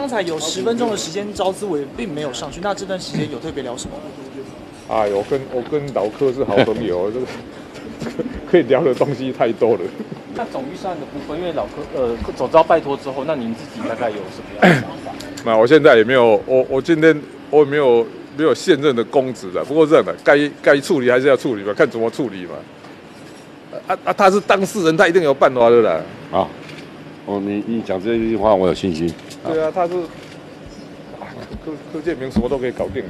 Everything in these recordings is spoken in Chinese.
刚才有10分钟的时间，招资委并没有上去，那这段时间有特别聊什么？哎呦，我跟老柯是好朋友，这个可以聊的东西太多了。那总预算的部分，因为老柯总召拜托之后，那您自己大概有什么样的想法？那我现在也没有，我今天我也没有现任的公职的，不过这样的该处理还是要处理嘛，看怎么处理嘛。他是当事人，他一定有办法的啦。好，你讲这句话，我有信心。对啊，他是柯建铭什么都可以搞定的。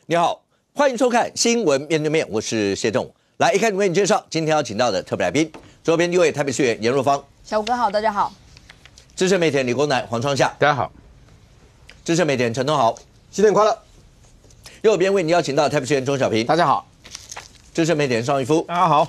你好，欢迎收看《新闻面对面》，我是谢仲。来，一开始为你介绍今天要请到的特别来宾，左边第一位台北市议员颜若芳，小吴哥好，大家好；资深媒体人李国南、黄创夏，大家好；资深媒体人陈东豪，新年快乐；右边为你邀请到台北市议员钟小平，大家好；资深媒体人邵逸夫，大家好；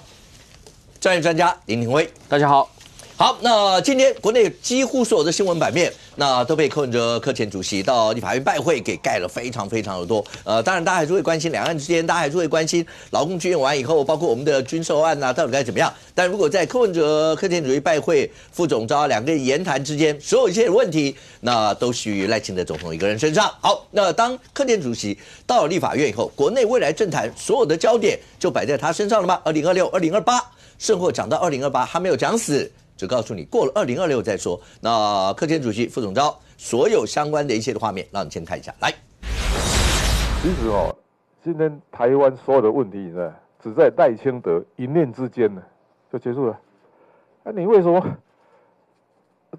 专业专家林廷辉，大家好。好，那今天国内几乎所有的新闻版面，那都被柯文哲柯前主席到立法院拜会给盖了非常的多。当然大家还是会关心两岸之间，大家还是会关心劳工军演完以后，包括我们的军售案啊，到底该怎么样。但如果在柯文哲柯前主席拜会副总召两个人言谈之间，所有一切问题，那都需赖清德总统一个人身上。好，那当柯前主席到了立法院以后，国内未来政坛所有的焦点就摆在他身上了吗？2026、2028，甚或讲到2028，他没有讲死。只告诉你过了2026再说。那柯前主席、副总召所有相关的一些的画面，让你先看一下。来，其实今天台湾所有的问题呢，只在赖清德一念之间呢就结束了。那你为什么？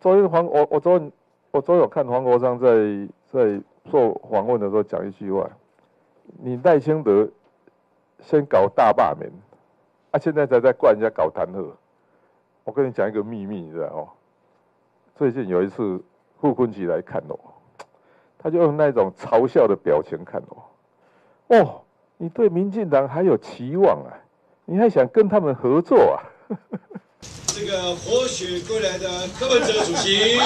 昨天我昨天有看黄国昌在受访问的时候讲一句话：你赖清德先搞大罢免，现在才在怪人家搞弹劾。我跟你讲一个秘密，你知道哦？最近有一次傅昆萁来看我，他就用那种嘲笑的表情看我。哦，你对民进党还有期望啊？你还想跟他们合作啊？这个活血归来的柯文哲主席，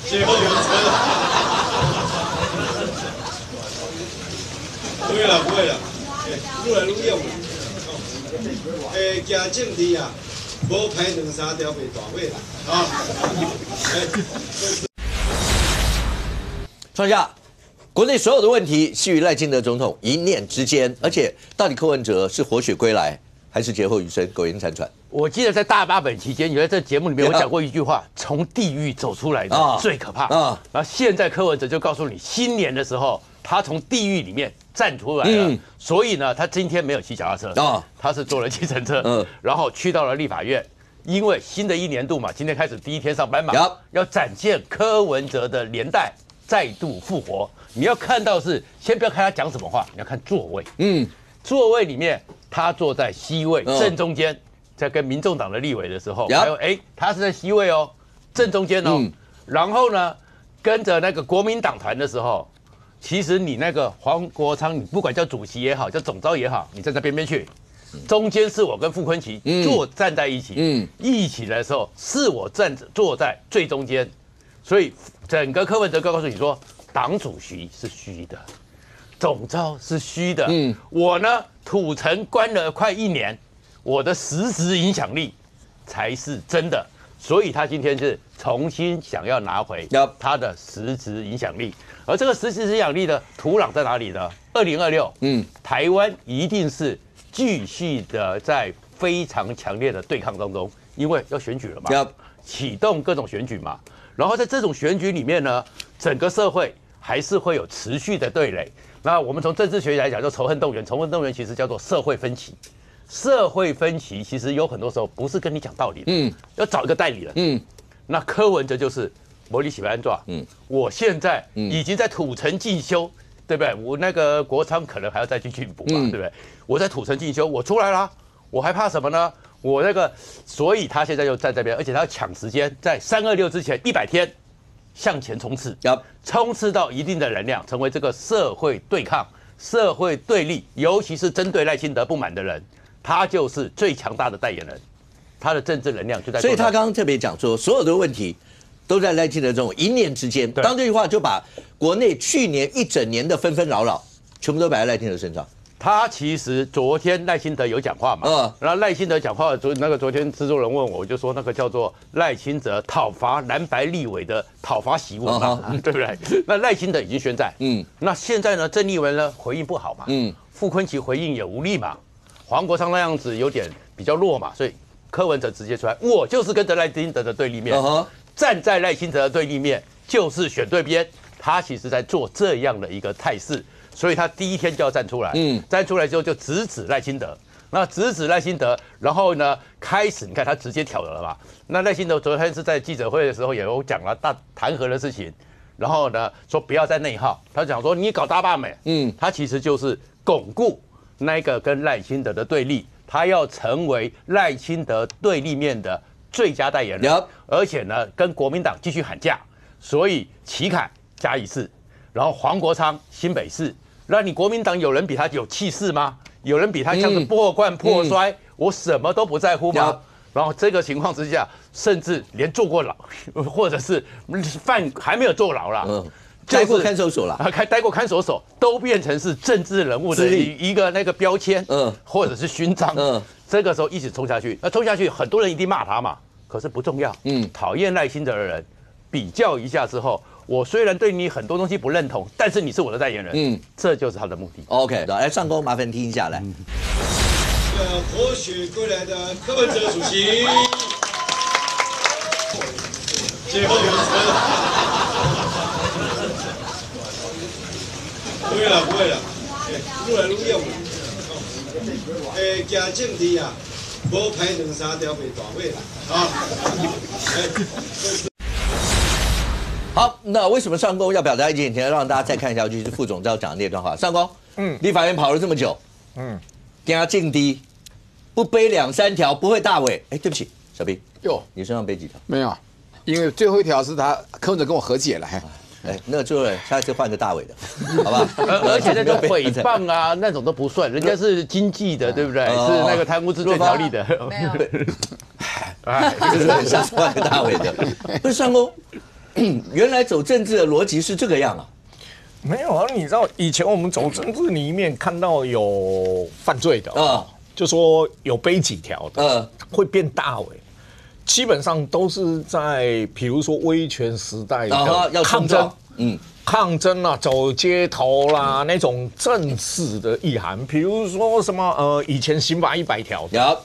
谢后援车。不会了，不会了，愈来愈勇了。行政治啊，无排2-3条袂大尾啦，啊！创下国内所有的问题系于赖清德总统一念之间，而且到底柯文哲是活血归来，还是劫后余生、苟延残喘？我记得在大八本期间，有在这节目里面我讲过一句话：从地狱走出来的最可怕。然后现在柯文哲就告诉你，新年的时候他从地狱里面站出来了，所以呢，他今天没有骑脚踏车，他是坐了计程车，然后去到了立法院，因为新的一年度嘛，今天开始第一天上班嘛，要展现柯文哲的连带再度复活。你要看到是，先不要看他讲什么话，你要看座位，座位里面他坐在C位正中间，在跟民众党的立委的时候，还有他是在C位哦，正中间哦，然后呢，跟着那个国民党团的时候。其实你那个黄国昌，你不管叫主席也好，叫总召也好，你站在边边去，中间是我跟傅昆萁站在一起，一起的时候是我坐在最中间，所以整个柯文哲告诉你说，党主席是虚的，总召是虚的，我呢土城关了快1年，我的实质影响力才是真的。所以他今天是重新想要拿回他的实质影响力，而这个实质影响力的土壤在哪里呢？2026，台湾一定是继续的在非常强烈的对抗当中，因为要选举了嘛，启动各种选举嘛，然后在这种选举里面呢，整个社会还是会有持续的对垒。那我们从政治学来讲，叫仇恨动员，仇恨动员其实叫做社会分歧。社会分歧其实有很多时候不是跟你讲道理的，要找一个代理人，那柯文哲就是模拟喜欢抓，我现在已经在土城进修，对不对？我那个国昌可能还要再去进补嘛，对不对？我在土城进修，我出来了，我还怕什么呢？我那个，所以他现在就站这边，而且他要抢时间，在326之前100天向前冲刺，冲刺到一定的能量，成为这个社会对抗、社会对立，尤其是针对赖清德不满的人。他就是最强大的代言人，他的政治能量就在。所以他刚刚特别讲说，所有的问题都在赖清德这种一念之间。当这句话就把国内去年1整年的纷纷扰扰，全部都摆在赖清德身上。他其实昨天赖清德有讲话嘛，然后赖清德讲话，昨天制作人问我就说那个叫做赖清德讨伐蓝白立委的讨伐檄文嘛，对不对？那赖清德已经宣战，那现在呢，郑丽文呢回应不好嘛，傅崐萁回应也无力嘛，黄国昌那样子有点比较弱嘛，所以柯文哲直接出来，我就是跟着赖清德的对立面，站在赖清德的对立面，就是选对边。他其实在做这样的一个态势，所以他第一天就要站出来，站出来之后就直指赖清德，那直指赖清德，然后呢开始你看他直接挑了嘛，那赖清德昨天是在记者会的时候也有讲了弹劾的事情，然后呢说不要再内耗，他讲说你搞大罢免，他其实就是巩固那个跟赖清德的对立，他要成为赖清德对立面的最佳代言人，而且呢跟国民党继续喊价，所以齐凯嘉义市，然后黄国昌新北市，那你国民党有人比他有气势吗？有人比他像是破罐破摔，我什么都不在乎吗？然后这个情况之下，甚至连坐过牢，或者是犯还没有坐牢啦，待过看守所了，待过看守所，都变成是政治人物的一个那个标签，或者是勋章，这个时候一起冲下去，那冲下去，很多人一定骂他嘛，可是不重要，讨厌赖清德的人比较一下之后。我虽然对你很多东西不认同，但是你是我的代言人，这就是他的目的。OK， 来上工，麻烦听一下来。活血归来的柯文哲主席，最后有车了，不会了，不会了，愈来愈勇了。行政治啊，无排两三条袂大尾啦，啊。好，那为什么上工要表达意见？前让大家再看一下，就是副总要讲的那段话。上工，立法院跑了这么久，跟他劲敌，不背两三条不会大尾。哎，对不起，小兵，你身上背几条？没有，因为最后一条是他柯文哲跟我和解了。哎，那就下一次换个大尾的，好吧？而且那种诽谤啊，那种都不算，人家是经济的，对不对？是那个贪污治罪条例的，没有。就是下次换个大尾的，不是上工。原来走政治的逻辑是这个样啊？没有啊，你知道以前我们走政治里面看到有犯罪的就说有背几条的，会变大尾，基本上都是在比如说威权时代的抗争，抗争啊，走街头啦，那种政治的意涵，比如说什么以前刑法100条的，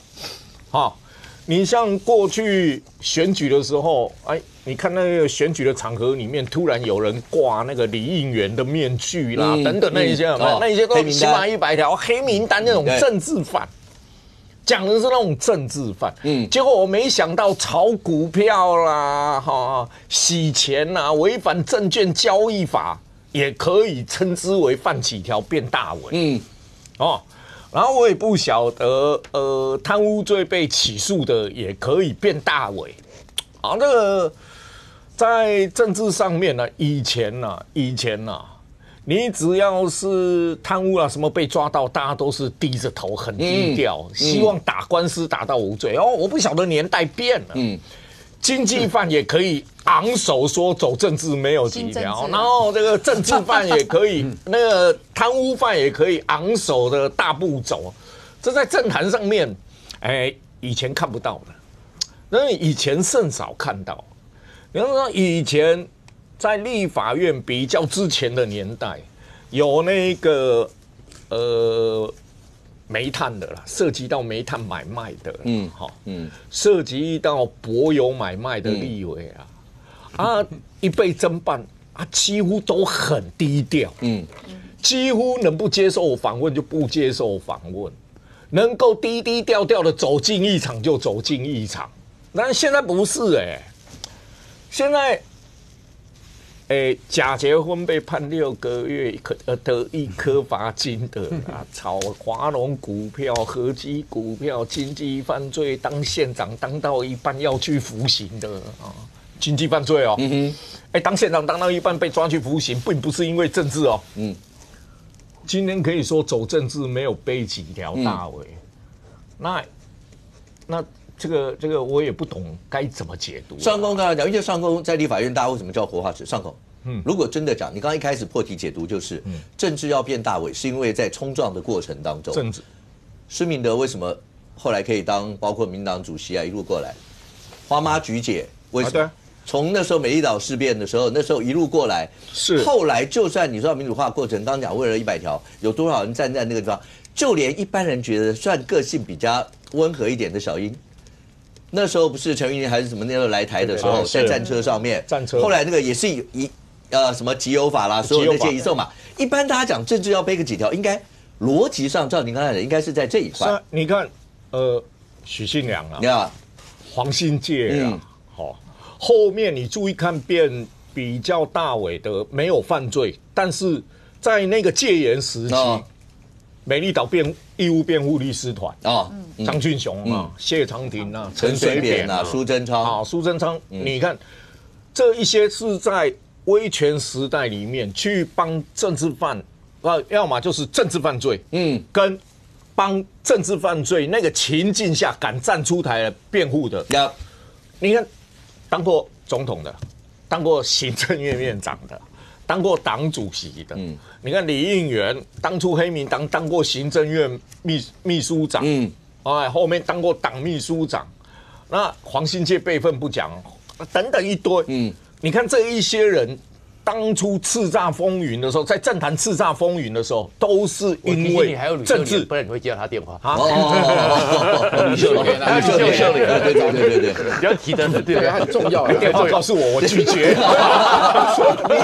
你像过去选举的时候，哎，你看那个选举的场合里面，突然有人挂那个李应元的面具啦，等等那一些，那一些都刑法100条黑名单那种政治犯，讲的是那种政治犯。结果我没想到炒股票啦，洗钱啦，违反证券交易法，也可以称之为犯几条变大尾。然后我也不晓得，贪污罪被起诉的也可以变大尾，这个在政治上面呢，以前呢，你只要是贪污啊什么被抓到，大家都是低着头很低调，希望打官司打到无罪。我不晓得年代变了，经济犯也可以昂首说走政治没有几条，然后这个政治犯也可以，那个贪污犯也可以昂首的大步走，这在政坛上面，以前看不到的，那以前甚少看到。比方说以前在立法院比较之前的年代，有那个煤炭的啦，涉及到煤炭买卖的，涉及到柏油买卖的立委一被侦办几乎都很低调，几乎能不接受访问就不接受访问，能够低低调调的走进一场就走进一场，但现在不是现在。假结婚被判6个月，得1颗罚金的炒华农股票、合基股票、经济犯罪当县长当到一半要去服刑的经济犯罪当县长当到一半被抓去服刑，并不是因为政治今天可以说走政治没有背几条大尾，那这个我也不懂该怎么解读。上工刚才讲，因为上工在立法院，大家为什么叫活化石？上工，如果真的讲，你刚刚一开始破题解读就是，政治要变大尾，是因为在冲撞的过程当中，政治，施明德为什么后来可以当包括民党主席啊一路过来，花妈菊姐为什么？从那时候美丽岛事变的时候，那时候一路过来，是后来就算你说民主化过程，刚讲为了100条，有多少人站在那个地方，就连一般人觉得算个性比较温和一点的小英。那时候不是陈云林还是什么那时候来台的时候，在战车上面，后来那个也是什么集邮法啦，所有那些移送嘛。一般大家讲政治要背个几条，应该逻辑上照您刚才讲，应该是在这一块。你看，许信良啊，黄信介啊，好，后面你注意看，变比较大尾的没有犯罪，但是在那个戒严时期。美丽岛义务辩护律师团张俊雄啊、谢长廷啊、陈水扁啊、苏贞昌苏贞昌，你看这一些是在威权时代里面去帮政治犯，要么就是政治犯罪，跟帮政治犯罪那个情境下敢站出台的辩护的，你看当过总统的，当过行政院院长的。当过党主席的，你看李应元当初黑民党当过行政院秘书长，后面当过党秘书长，那黄信介辈分不讲，等等一堆，你看这一些人当初叱咤风云的时候，在政坛叱咤风云的时候，都是因为政治，不然你会接到他电话。吕秀莲，对，不要提的，对，很重要。电话告诉我，我拒绝。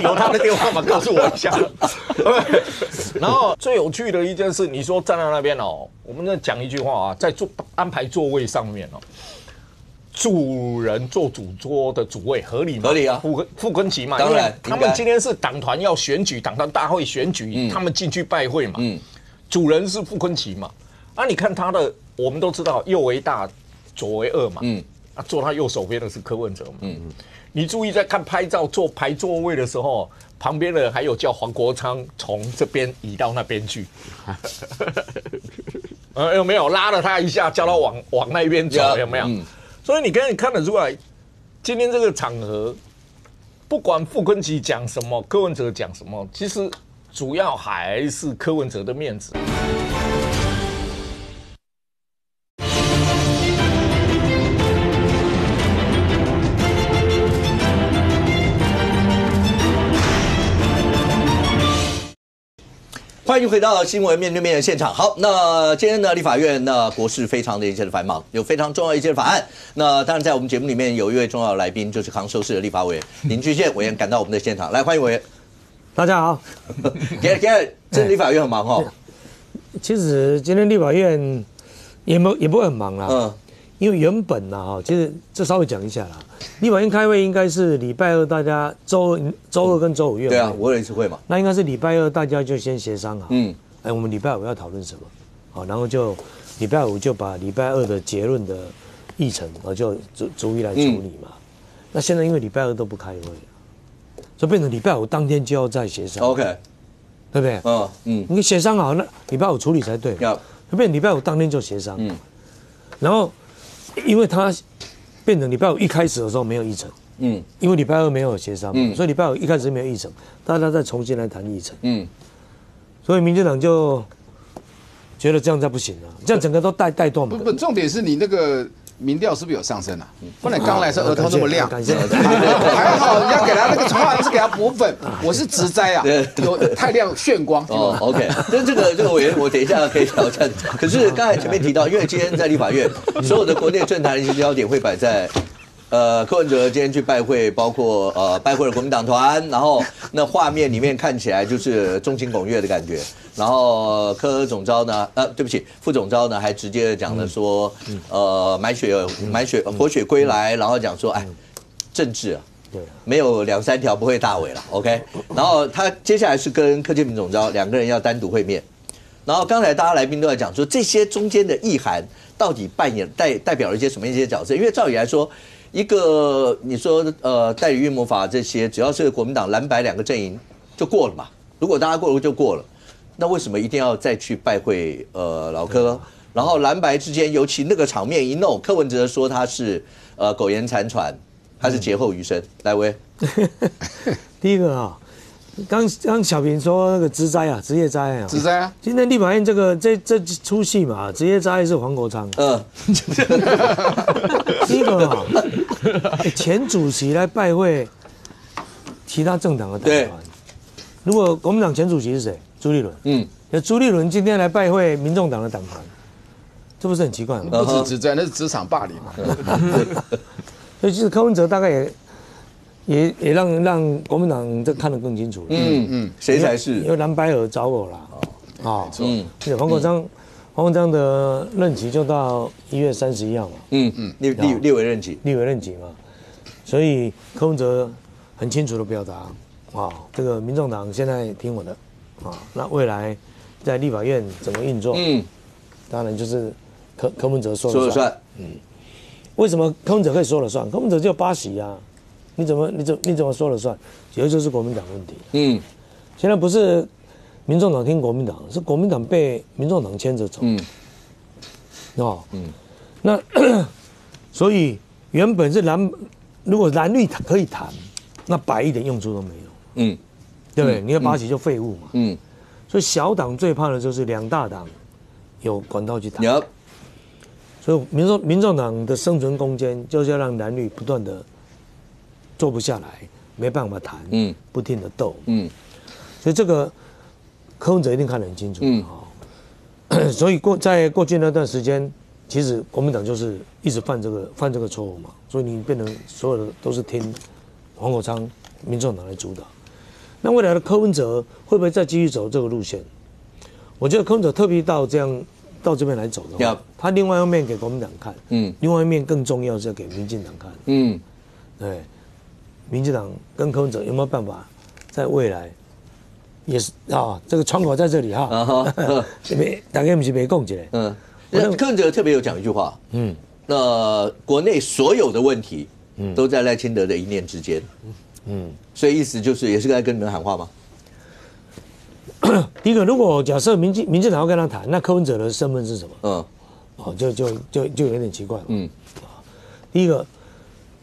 有他的电话吗？告诉我一下。然后最有趣的一件事，你说站在那边哦，我们在讲一句话啊，在安排座位上面哦。主人做主桌的主位合理吗？合理啊，傅昆萁嘛，当然，他们今天是党团要选举，党团大会选举，他们进去拜会嘛，主人是傅昆萁嘛，你看他的，我们都知道右为大，左为二嘛，坐他右手边的是柯文哲嘛，你注意在看拍照做排座位的时候，旁边的还有叫黄国昌从这边移到那边去，有没有拉了他一下，叫他往那边走，有没有？所以你看得出来，今天这个场合，不管傅昆萁讲什么，柯文哲讲什么，其实主要还是柯文哲的面子。欢迎回到新闻面对面的现场。好，那今天呢，立法院那国事非常的一些的繁忙，有非常重要一些的法案。那当然，在我们节目里面有一位重要的来宾，就是康寿市的立法委员林俊宪委员赶到我们的现场，来欢迎委员。大家好。今天这立法院很忙哦。其实今天立法院也不会很忙啦。因为原本呢，其实这稍微讲一下啦。立法院开会应该是礼拜二，大家周二跟周五院会。对啊，我有一次会嘛。那应该是礼拜二大家就先协商好。我们礼拜五要讨论什么？好，然后就礼拜五就把礼拜二的结论的议程，就逐一来处理嘛。那现在因为礼拜二都不开会，所以变成礼拜五当天就要再协商。OK， 对不对？你协商好，那礼拜五处理才对。就变成礼拜五当天就协商。然后因为他变成礼拜五一开始的时候没有议程，因为礼拜二没有协商，所以礼拜五一开始没有议程，大家再重新来谈议程，所以民进党就觉得这样再不行了，这样整个都带动嘛。不，重点是你那个民调是不是有上升啊？不然刚来的时候额头那么亮，感谢，还好你要给他那个传话是给他补粉，我是直栽啊，有太亮炫光。OK， 但这个委员我等一下可以挑战。可是刚才前面提到，因为今天在立法院，所有的国内政坛的一些焦点会摆在。柯文哲今天去拜会，包括拜会了国民党团，然后那画面里面看起来就是众星拱月的感觉。然后柯总召呢，对不起，副总召呢还直接讲了说，活血归来，然后讲说，政治啊，没有2、3条不会大尾了 ，OK。然后他接下来是跟柯建铭总召两个人要单独会面。然后刚才大家来宾都在讲说，这些中间的意涵到底代表了一些什么一些角色？因为照理来说。一个你说代理孕母法这些，只要是国民党蓝白两个阵营就过了嘛。如果大家过了就过了，那为什么一定要再去拜会老柯？然后蓝白之间，尤其那个场面一弄，柯文哲说他是苟延残喘，他是劫后余生。来威，第一个啊，刚小平说那个职灾啊，职业灾啊，职灾啊。今天立法院这出戏嘛，职业灾是黄国昌。第一个啊，前主席来拜会其他政党的党团。如果国民党前主席是谁？朱立伦。朱立伦今天来拜会民众党的党团，这不是很奇怪吗？不止职灾，那是职场霸凌嘛。所以其实柯文哲大概也让国民党这看得更清楚了。谁才是？因为蓝白合找我啦。啊，没错。黄国昌的任期就到1月31号嘛。立委任期嘛。所以柯文哲很清楚的表达这个民众党现在听我的那未来在立法院怎么运作？当然就是柯文哲说了算。为什么柯文哲可以说了算？柯文哲就8席啊，你怎么说了算？其实就是国民党问题。现在不是民众党听国民党，是国民党被民众党牵着走。那所以原本是如果蓝绿可以谈，那白一点用处都没有。对不对？你要8席就废物嘛。所以小党最怕的就是2大党有管道去谈。所以民众党的生存空间就是要让蓝绿不断的坐不下来，没办法谈，不停的斗。所以这个柯文哲一定看得很清楚。所以在过去那段时间，其实国民党就是一直犯这个错误嘛。所以你变成所有的都是听黄国昌、民众党来主导。那未来的柯文哲会不会再继续走这个路线？我觉得柯文哲特别到这边来走的话，他另外一面给国民党看，另外一面更重要是要给民进党看，对，民进党跟柯文哲有没有办法在未来也是这个窗口在这里大概不是没共起来，柯文哲特别有讲一句话，那国内所有的问题都在赖清德的一念之间，所以意思就是也是在跟你们喊话吗？第一个，如果假设民进党要跟他谈，那柯文哲的身份是什么？就有点奇怪了。第一个，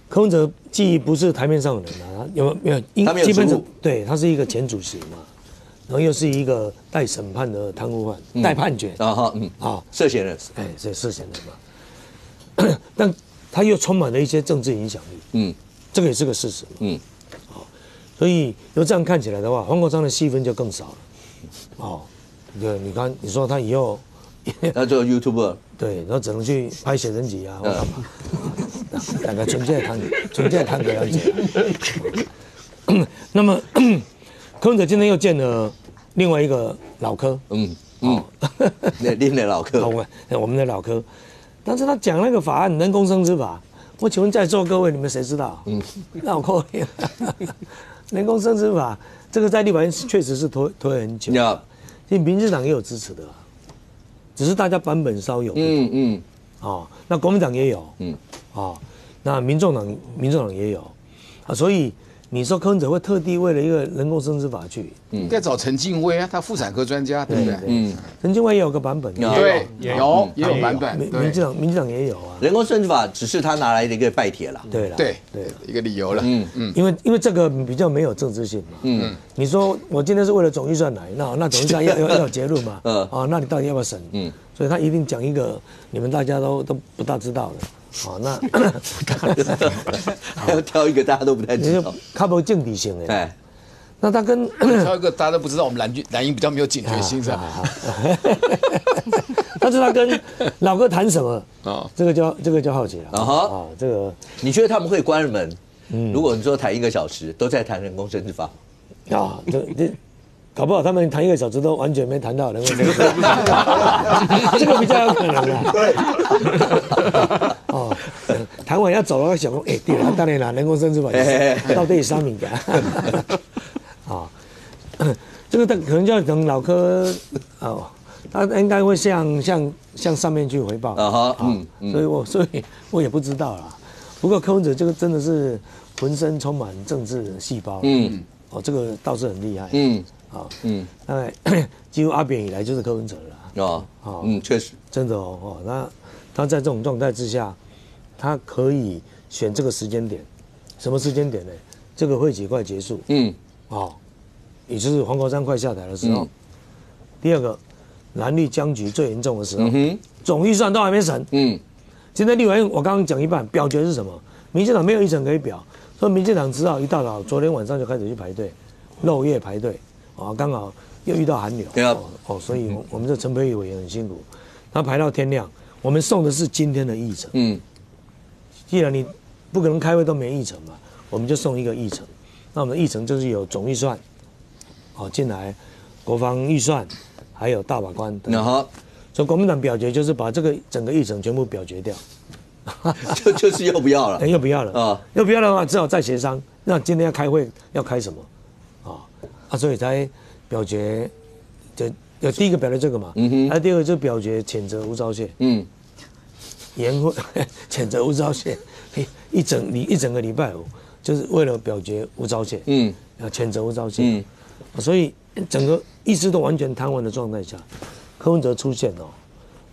柯文哲既不是台面上的人有没有？他没有基本上对，他是一个前主席嘛，然后又是一个待审判的贪污犯，待判决涉嫌人，是涉嫌人嘛。但他又充满了一些政治影响力，这个也是个事实嘛。所以由这样看起来的话，黄国昌的戏份就更少了。对，你看，你说他以后他做 YouTuber， 对，然后只能去拍写真集或干嘛？大概纯粹谈个了解。那么柯文哲今天又见了另外一个老柯，另类老柯，我们的老柯，但是他讲那个法案人工生殖法，我请问在座各位，你们谁知道？绕口令，人工生殖法这个在立法院确实是推很久，其实民进党也有支持的，只是大家版本稍有不同。那国民党也有，那民众党也有，所以你说柯文哲会特地为了一个人工生殖法去？应该找陈敬威啊，他妇产科专家，对不对？陈敬威也有个版本，对，也有版本，民进党也有啊。人工生殖法只是他拿来的一个拜帖啦，对，一个理由了。因为这个比较没有政治性嘛。你说我今天是为了总预算来，那总预算要有结论嘛？那你到底要不要审？所以他一定讲一个你们大家都不大知道的。那还要挑一个大家都不太知道，他不政治性的。那他跟挑一个大家都不知道，我们蓝营比较没有警觉心是吧？但是他跟老哥谈什么？这个就好奇了。这个你觉得他们会关门？如果你说谈1个小时都在谈人工生殖法，这搞不好他们谈1个小时都完全没谈到人工生殖法，这个比较有可能的。对。谈完要走了，想说，对了，当然啦，人工生殖法到底啥物件？这个可能就要等老柯他应该会向上面去回报。所以我也不知道啦。不过柯文哲这个真的是浑身充满政治细胞。这个倒是很厉害。大概几乎阿扁以来就是柯文哲了。确实，真的那他在这种状态之下，他可以选这个时间点，什么时间点呢？这个会期快结束，也就是黄国昌快下台的时候。第二个，蓝绿僵局最严重的时候，总预算都还没审，现在立法院我刚刚讲一半，表决是什么？民进党没有议程可以表，所以民进党只好一大早，昨天晚上就开始去排队，漏夜排队，刚好又遇到寒流，所以我们这陈培宇委员很辛苦，他排到天亮。我们送的是今天的议程，既然你不可能开会都没议程嘛，我们就送一个议程。那我们的议程就是有总预算，进来，国防预算，还有大法官等等。所以国民党表决就是把这个整个议程全部表决掉，就是又不要了，又不要了啊！又不要的话，只好再协商。那今天要开会要开什么？所以才表决，有第一个表决这个嘛，第二个就表决谴责吴钊燮，延会谴责吴钊燮，一整个礼拜五就是为了表决吴钊燮，谴责吴钊燮，所以整个意识都完全瘫痪的状态下，柯文哲出现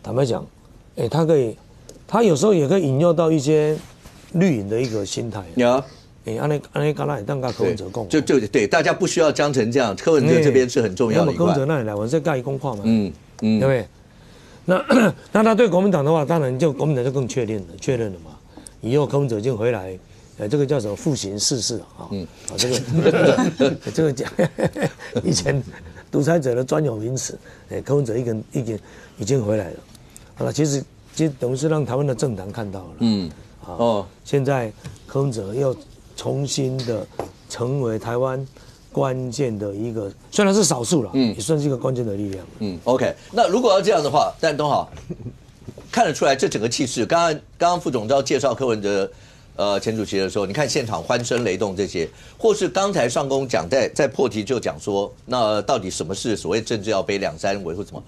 坦白讲，他有时候也可以引诱到一些绿营的一个心态，安内刚才当个柯文哲共，就对，大家不需要僵成这样，柯文哲这边是很重要的一块。柯文哲那里来，我在盖一公话嘛，对不对？那他对国民党的话，当然国民党就更确认了嘛。以后柯文哲就回来，这个叫什么复行世事这个讲以前独裁者的专有名词，柯文哲已经回来了。好了，其实等于是让台湾的政坛看到了，现在柯文哲又重新的成为台湾关键的一个，虽然是少数了，也算是一个关键的力量。OK， 那如果要这样的话，但东豪看得出来这整个气势。刚刚副总召介绍柯文哲前主席的时候，你看现场欢声雷动这些，或是刚才上公讲在破题就讲说，那到底什么是所谓政治要背两山维护什么？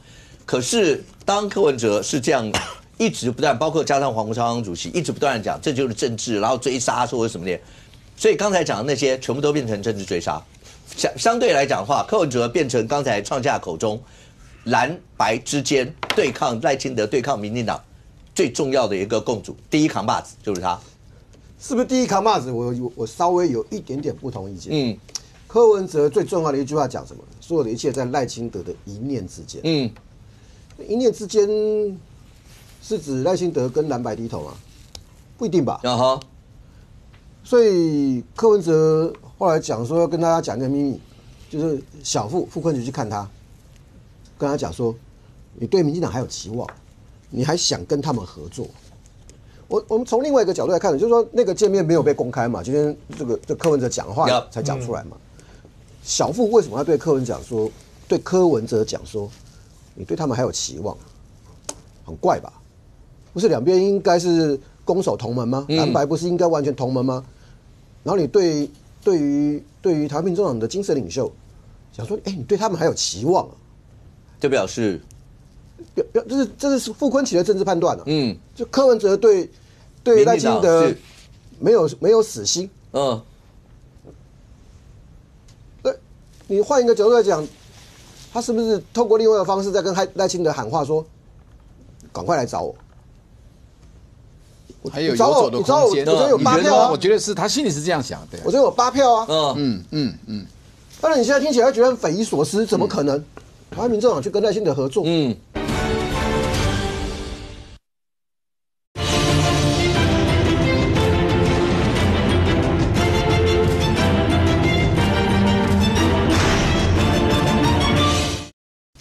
可是当柯文哲是这样一直不断，包括加上黄国昌主席一直不断的讲这就是政治，然后追杀说什么的，所以刚才讲的那些全部都变成政治追杀。相对来讲的话，柯文哲变成刚才创下口中蓝白之间对抗赖清德、对抗民进党最重要的一个共主，第一扛把子就是他。是不是第一扛把子？我稍微有一点点不同意见。柯文哲最重要的一句话讲什么？所有的一切在赖清德的一念之间。一念之间是指赖清德跟蓝白低头吗？不一定吧。所以柯文哲后来讲说要跟大家讲一个秘密，就是小傅昆萁去看他，跟他讲说，你对民进党还有期望，你还想跟他们合作。我们从另外一个角度来看，就是说那个见面没有被公开嘛，今天这柯文哲讲话才讲出来嘛。小傅为什么要对柯文哲讲说，你对他们还有期望？很怪吧？不是两边应该是攻守同门吗？蓝白不是应该完全同门吗？然后你对于台湾民众党的精神领袖讲说，你对他们还有期望啊？就表示，这是傅昆萁的政治判断啊。就柯文哲对赖清德没有死心。你换一个角度来讲，他是不是透过另外一个方式在跟赖清德喊话说，赶快来找我？还有游走的空间。我觉得有8票啊。我觉得是他心里是这样想的。我觉得有8票啊。当然你现在听起来觉得很匪夷所思，怎么可能？台湾民众党去跟赖清德合作？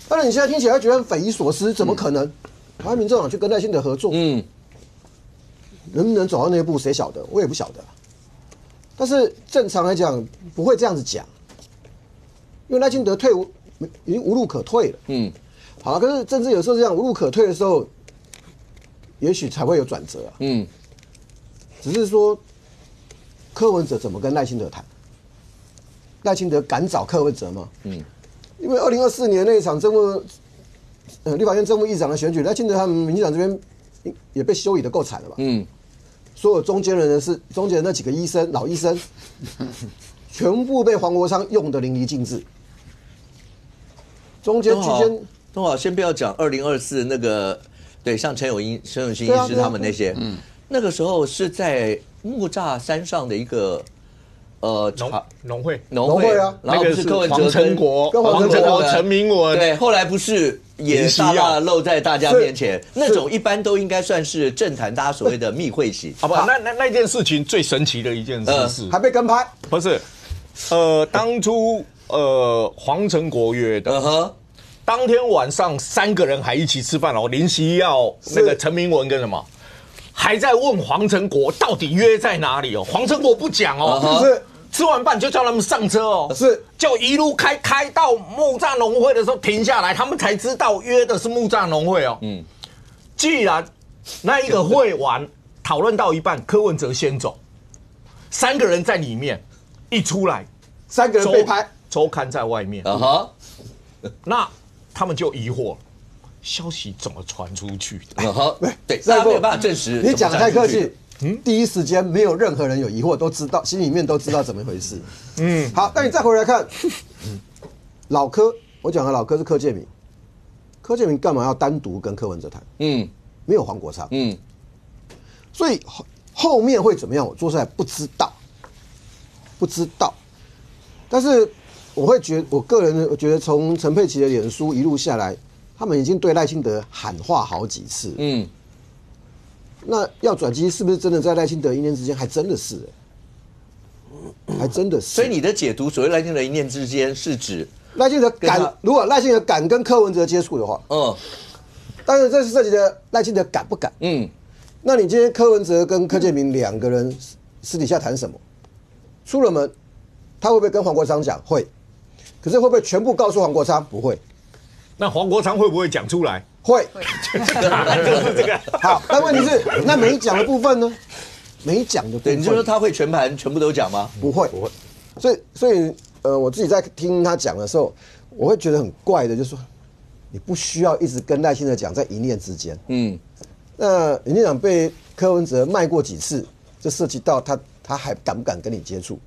当然你现在听起来觉得很匪夷所思，怎么可能？台湾民众党去跟赖清德合作？能不能走到那一步，谁晓得？我也不晓得。但是正常来讲，不会这样子讲，因为赖清德已经无路可退了。好了，可是政治有时候这样无路可退的时候，也许才会有转折啊。只是说柯文哲怎么跟赖清德谈？赖清德敢找柯文哲吗？因为2024年那一场立法院政务议长的选举，赖清德他们民进党这边也被修理的够惨了吧？所有中间人那几个老医生，全部被黄国昌用的淋漓尽致。中间区间，东华先不要讲2024那个，对，像陈友新医师他们那些，那个时候是在木栅山上的一个农会啊，然后不是柯文哲黄成国、陈明文，对，后来不是也大大露在大家面前，那种一般都应该算是政坛大家所谓的密会型。好不好？那件事情最神奇的一件事是还被跟拍，不是？当初黄成国约的，当天晚上3个人还一起吃饭哦，林锡耀、那个陈明文跟什么？还在问黄成国到底约在哪里哦？黄成国不讲哦，是吃完饭就叫他们上车哦，是就一路开到木栅农会的时候停下来，他们才知道约的是木栅农会哦。既然那一个会完讨论到一半，柯文哲先走，3个人在里面，一出来3个人被拍，周刊在外面，那他们就疑惑了。消息怎么传出去的？对，大家没有办法证实。你讲的太客气。第一时间没有任何人有疑惑，都知道心里面都知道怎么回事。好，那你再回来看老柯，我讲的老柯是柯建铭，柯建铭干嘛要单独跟柯文哲谈？没有黄国昌。所以后面会怎么样？我说实在不知道。但是我个人觉得从陈佩琪的脸书一路下来。他们已经对赖清德喊话好几次，那要转机是不是真的在赖清德一念之间？还真的是，所以你的解读，所谓赖清德一念之间，是指赖清德敢，如果赖清德敢跟柯文哲接触的话，当然这是涉及的赖清德敢不敢？那你今天柯文哲跟柯建铭2个人私底下谈什么？出了门，他会不会跟黄国昌讲？会，可是会不会全部告诉黄国昌？不会。那黄国昌会不会讲出来？会，就是这个。好，但问题是，那没讲的部分呢？没讲的部分，对，你就说他会全盘全部都讲吗？不会。所以我自己在听他讲的时候，我会觉得很怪的，就是说，你不需要一直跟赖清德讲在一念之间。那林院长被柯文哲卖过几次，就涉及到他还敢不敢跟你接触？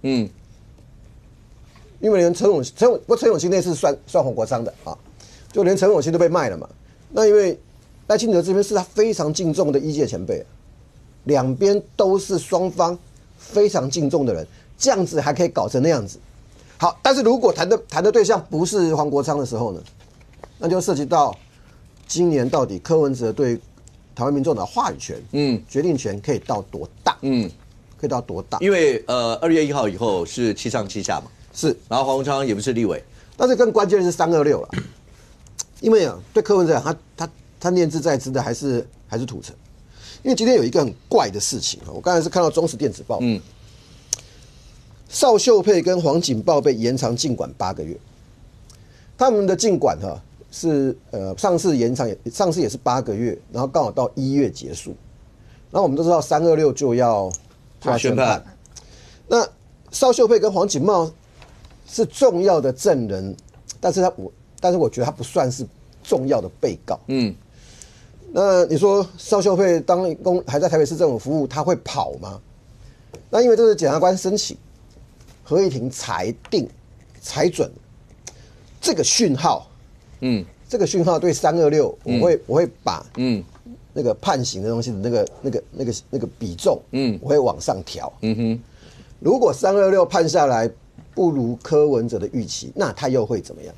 因为连陈永新那次算黄国昌的啊。就连陈永新都被卖了嘛？那因为赖清德这边是他非常敬重的医界前辈，两边都是双方非常敬重的人，这样子还可以搞成那样子。好，但是如果谈的对象不是黄国昌的时候呢，那就涉及到今年到底柯文哲对台湾民众的话语权、决定权可以到多大？可以到多大？因为2月1号以后是7上7下嘛，是，然后黄国昌也不是立委，但是更关键的是326了。因为对柯文哲他念兹在兹的还是土城，因为今天有一个很怪的事情，我刚才是看到中时电子报，邵秀佩跟黄锦豹被延长禁管8个月，他们的禁管是上次延长上次也是8个月，然后刚好到1月结束，然后我们都知道326就要宣判，那邵秀佩跟黄锦豹是重要的证人，但是我觉得他不算是重要的被告。那你说邵秀佩还在台北市政府服务，他会跑吗？那因为这是检察官申请，合议庭裁准这个讯号，这个讯号对326，我会把那个判刑的东西的那个比重，我会往上调。如果326判下来不如柯文哲的预期，那他又会怎么样？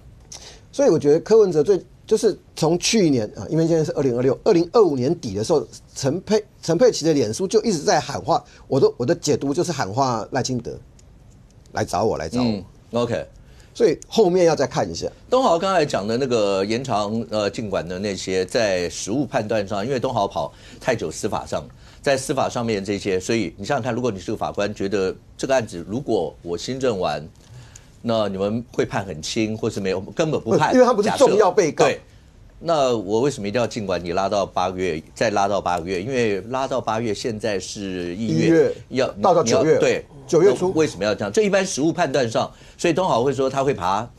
所以我觉得柯文哲就是从去年啊，因为现在是2025年底的时候，陈佩琪的脸书就一直在喊话，我的解读就是喊话赖清德来找我。OK， 所以后面要再看一下。东豪刚才讲的那个延长禁管的那些，在实务判断上，因为东豪跑太久司法上，在司法上面这些，所以你想想看，如果你是个法官，觉得这个案子如果我新政完。那你们会判很轻，或是没有根本不判，因为他不是重要被告。对，那我为什么一定要尽管你拉到8个月，再拉到8个月？因为拉到8月，现在是1月，要到9月，对，9月初。为什么要这样？这一般实务判断上，所以东豪会说他会把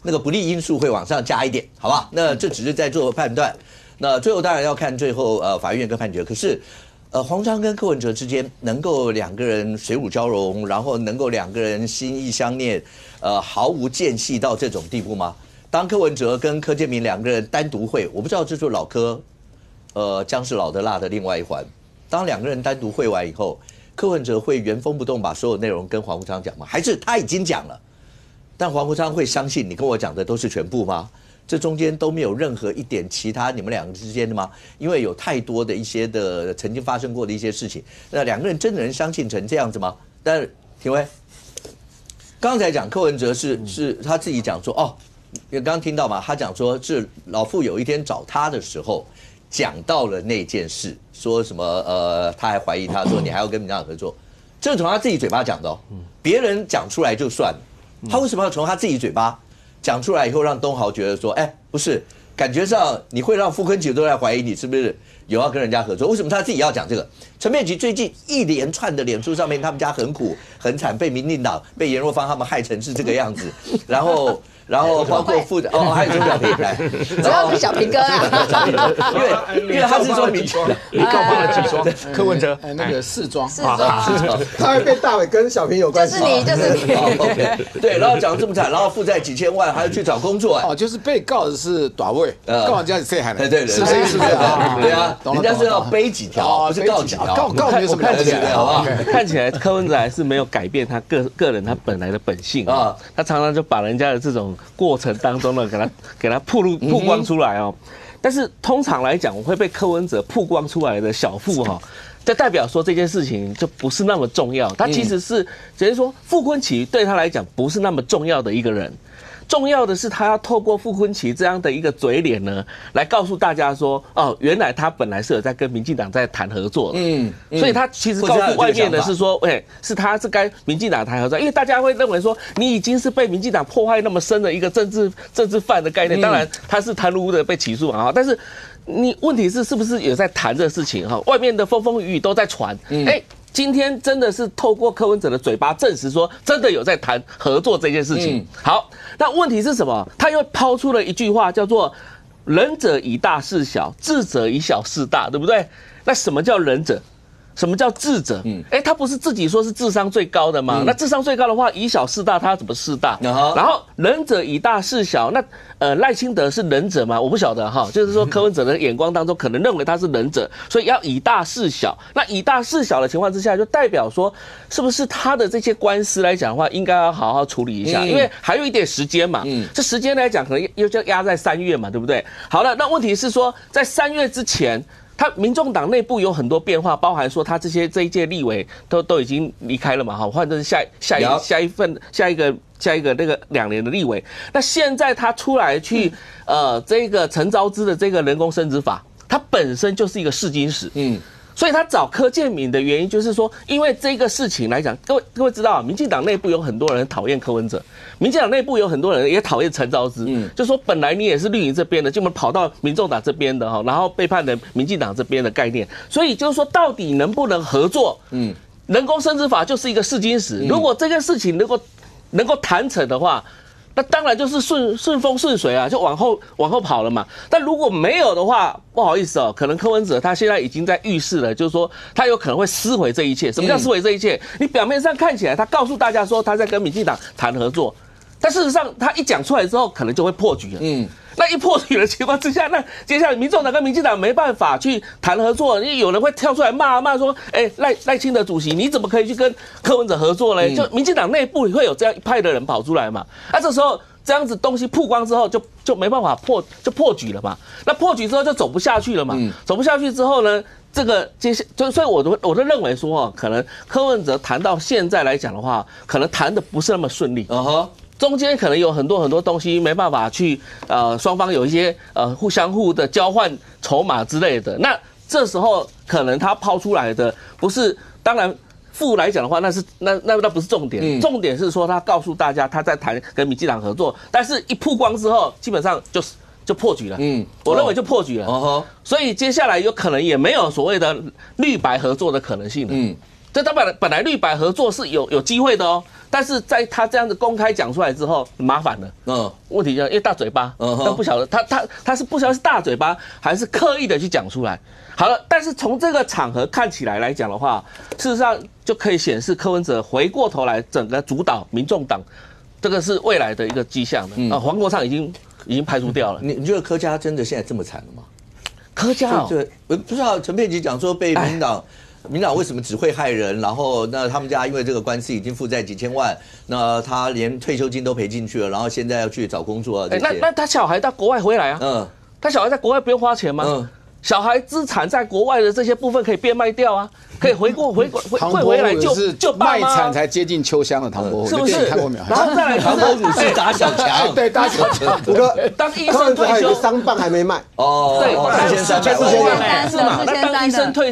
那个不利因素会往上加一点，好吧？那这只是在做判断。那最后当然要看最后法院跟判决，可是。黄章跟柯文哲之间能够2个人水乳交融，然后能够2个人心意相念，毫无间隙到这种地步吗？当柯文哲跟柯建铭2个人单独会，我不知道这就是老柯，姜是老的辣的另外一环。当2个人单独会完以后，柯文哲会原封不动把所有内容跟黄国昌讲吗？还是他已经讲了，但黄国昌会相信你跟我讲的都是全部吗？这中间都没有任何一点其他你们两个之间的吗？因为有太多的一些的曾经发生过的一些事情，那两个人真的能相信成这样子吗？但是廷威刚才讲柯文哲是他自己讲说哦，因为刚刚听到嘛，他讲说是老傅有一天找他的时候讲到了那件事，说什么他还怀疑他说你还要跟民进党合作，这是从他自己嘴巴讲的哦，别人讲出来就算了，他为什么要从他自己嘴巴讲出来以后，让东豪觉得说，哎，不是，感觉上你会让傅昆萁都在怀疑你是不是有要跟人家合作？为什么他自己要讲这个？陈佩琪最近一连串的脸书上面，他们家很苦很惨，被民进党、被颜若芳他们害成是这个样子，然后包括副的还有钟小平来，主要是小平哥啊，因为他是说民进党，你告发了几双？柯文哲那个四庄，他会被大伟跟小平有关系，就是你。对，然后讲这么惨，然后负债几千万，还要去找工作。哦，就是被告的是大伟，告人家是谁喊的？对，是不是？对啊，人家是要背几条，不是告几条。告没有什么看起来，好不好？看起来柯文哲还是没有改变他个人他本来的本性啊，他常常就把人家的这种过程当中呢，给他曝光出来哦。但是通常来讲，我会被柯文哲曝光出来的小傅哈，就代表说这件事情就不是那么重要。他其实是只是说傅昆萁对他来讲不是那么重要的一个人。重要的是，他要透过傅昆萁这样的一个嘴脸呢，来告诉大家说，哦，原来他本来是有在跟民进党在谈合作的，所以他其实告诉外面的是说，是他是跟民进党谈合作，因为大家会认为说，你已经是被民进党破坏那么深的一个政治犯的概念，当然他是贪污的被起诉嘛，但是你问题是不是有在谈这个事情哈？外面的风风雨雨都在传，今天真的是透过柯文哲的嘴巴证实说，真的有在谈合作这件事情。好，那问题是什么？他又抛出了一句话，叫做“仁者以大事小，智者以小事大”，对不对？那什么叫仁者？什么叫智者？他不是自己说是智商最高的吗？那智商最高的话，以小事大，他要怎么事大？然后仁者以大事小，那赖清德是仁者吗？我不晓得哈，就是说柯文哲的眼光当中可能认为他是仁者，所以要以大事小。那以大事小的情况之下，就代表说，是不是他的这些官司来讲的话，应该要好好处理一下，因为还有一点时间嘛。这时间来讲，可能又就压在3月嘛，对不对？好了，那问题是说，在3月之前。他民众党内部有很多变化，包含说他这一届立委都已经离开了嘛，哈，换成是下一个那个2年的立委。那现在他出来去这个陈昭之的这个人工生殖法，它本身就是一个试金石，所以他找柯建铭的原因就是说，因为这个事情来讲，各位知道，民进党内部有很多人讨厌柯文哲，民进党内部有很多人也讨厌陈昭之，就说本来你也是绿营这边的，结果跑到民众党这边的哈，然后背叛了民进党这边的概念，所以就是说到底能不能合作？人工生殖法就是一个试金石，如果这件事情能够谈成的话。那当然就是顺风顺水啊，就往后跑了嘛。但如果没有的话，不好意思哦，可能柯文哲他现在已经在预示了，就是说他有可能会撕毁这一切。什么叫撕毁这一切？你表面上看起来他告诉大家说他在跟民进党谈合作，但事实上他一讲出来之后，可能就会破局了。那一破局的情况之下，那接下来民众党跟民进党没办法去谈合作，因为有人会跳出来骂说，赖清德主席你怎么可以去跟柯文哲合作呢？就民进党内部会有这样一派的人跑出来嘛？那这时候这样子东西曝光之后，就没办法破局了嘛？那破局之后就走不下去了嘛？走不下去之后呢？这个所以我都认为说可能柯文哲谈到现在来讲的话，可能谈的不是那么顺利。中间可能有很多东西没办法去双方有一些相互的交换筹码之类的。那这时候可能他抛出来的不是，当然傅来讲的话，那不是重点，重点是说他告诉大家他在谈跟民进党合作，但是一曝光之后，基本上就破局了。我认为就破局了。所以接下来有可能也没有所谓的绿白合作的可能性了。这他本来绿白合作是有机会的哦，但是在他这样子公开讲出来之后，麻烦了。问题就因为大嘴巴，但不晓得他是不晓得是大嘴巴还是刻意的去讲出来。好了，但是从这个场合看起来讲的话，事实上就可以显示柯文哲回过头来整个主导民众党，这个是未来的一个迹象的。黄国昌已经排除掉了。你觉得柯家真的现在这么惨了吗？柯家对，不知道陈佩琪讲说被民进党民党为什么只会害人？然后那他们家因为这个官司已经负债几千万，那他连退休金都赔进去了，然后现在要去找工作啊这些。那他小孩到国外回来啊？他小孩在国外不用花钱吗？小孩资产在国外的这些部分可以变卖掉啊，可以汇回来就卖惨才接近秋香的唐伯虎，是不是？看过没有？然后再来唐伯虎是打小强，对，打小强。五哥，当医生退休，商办还没卖哦，对，4300万是嘛？那当医生退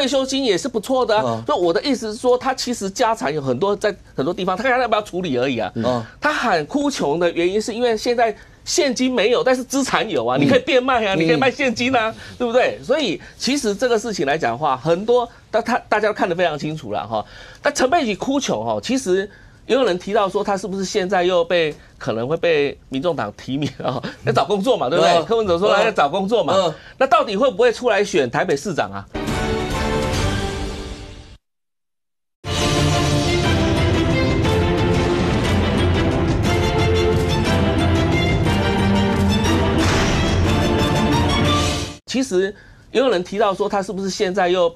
休金也是不错的啊。所以我的意思是说，他其实家产有很多，在很多地方，他看要不要处理而已啊。他喊哭穷的原因是因为现在现金没有，但是资产有啊，你可以变卖啊，你可以卖现金啊，对不对？所以其实这个事情来讲的话，很多大家都看得非常清楚了哈。但陈佩琪哭穷哈，其实也有人提到说，他是不是现在又可能会被民众党提名啊？要找工作嘛，对不对？柯文哲说他要找工作嘛，那到底会不会出来选台北市长啊？其实也有人提到说，他是不是现在又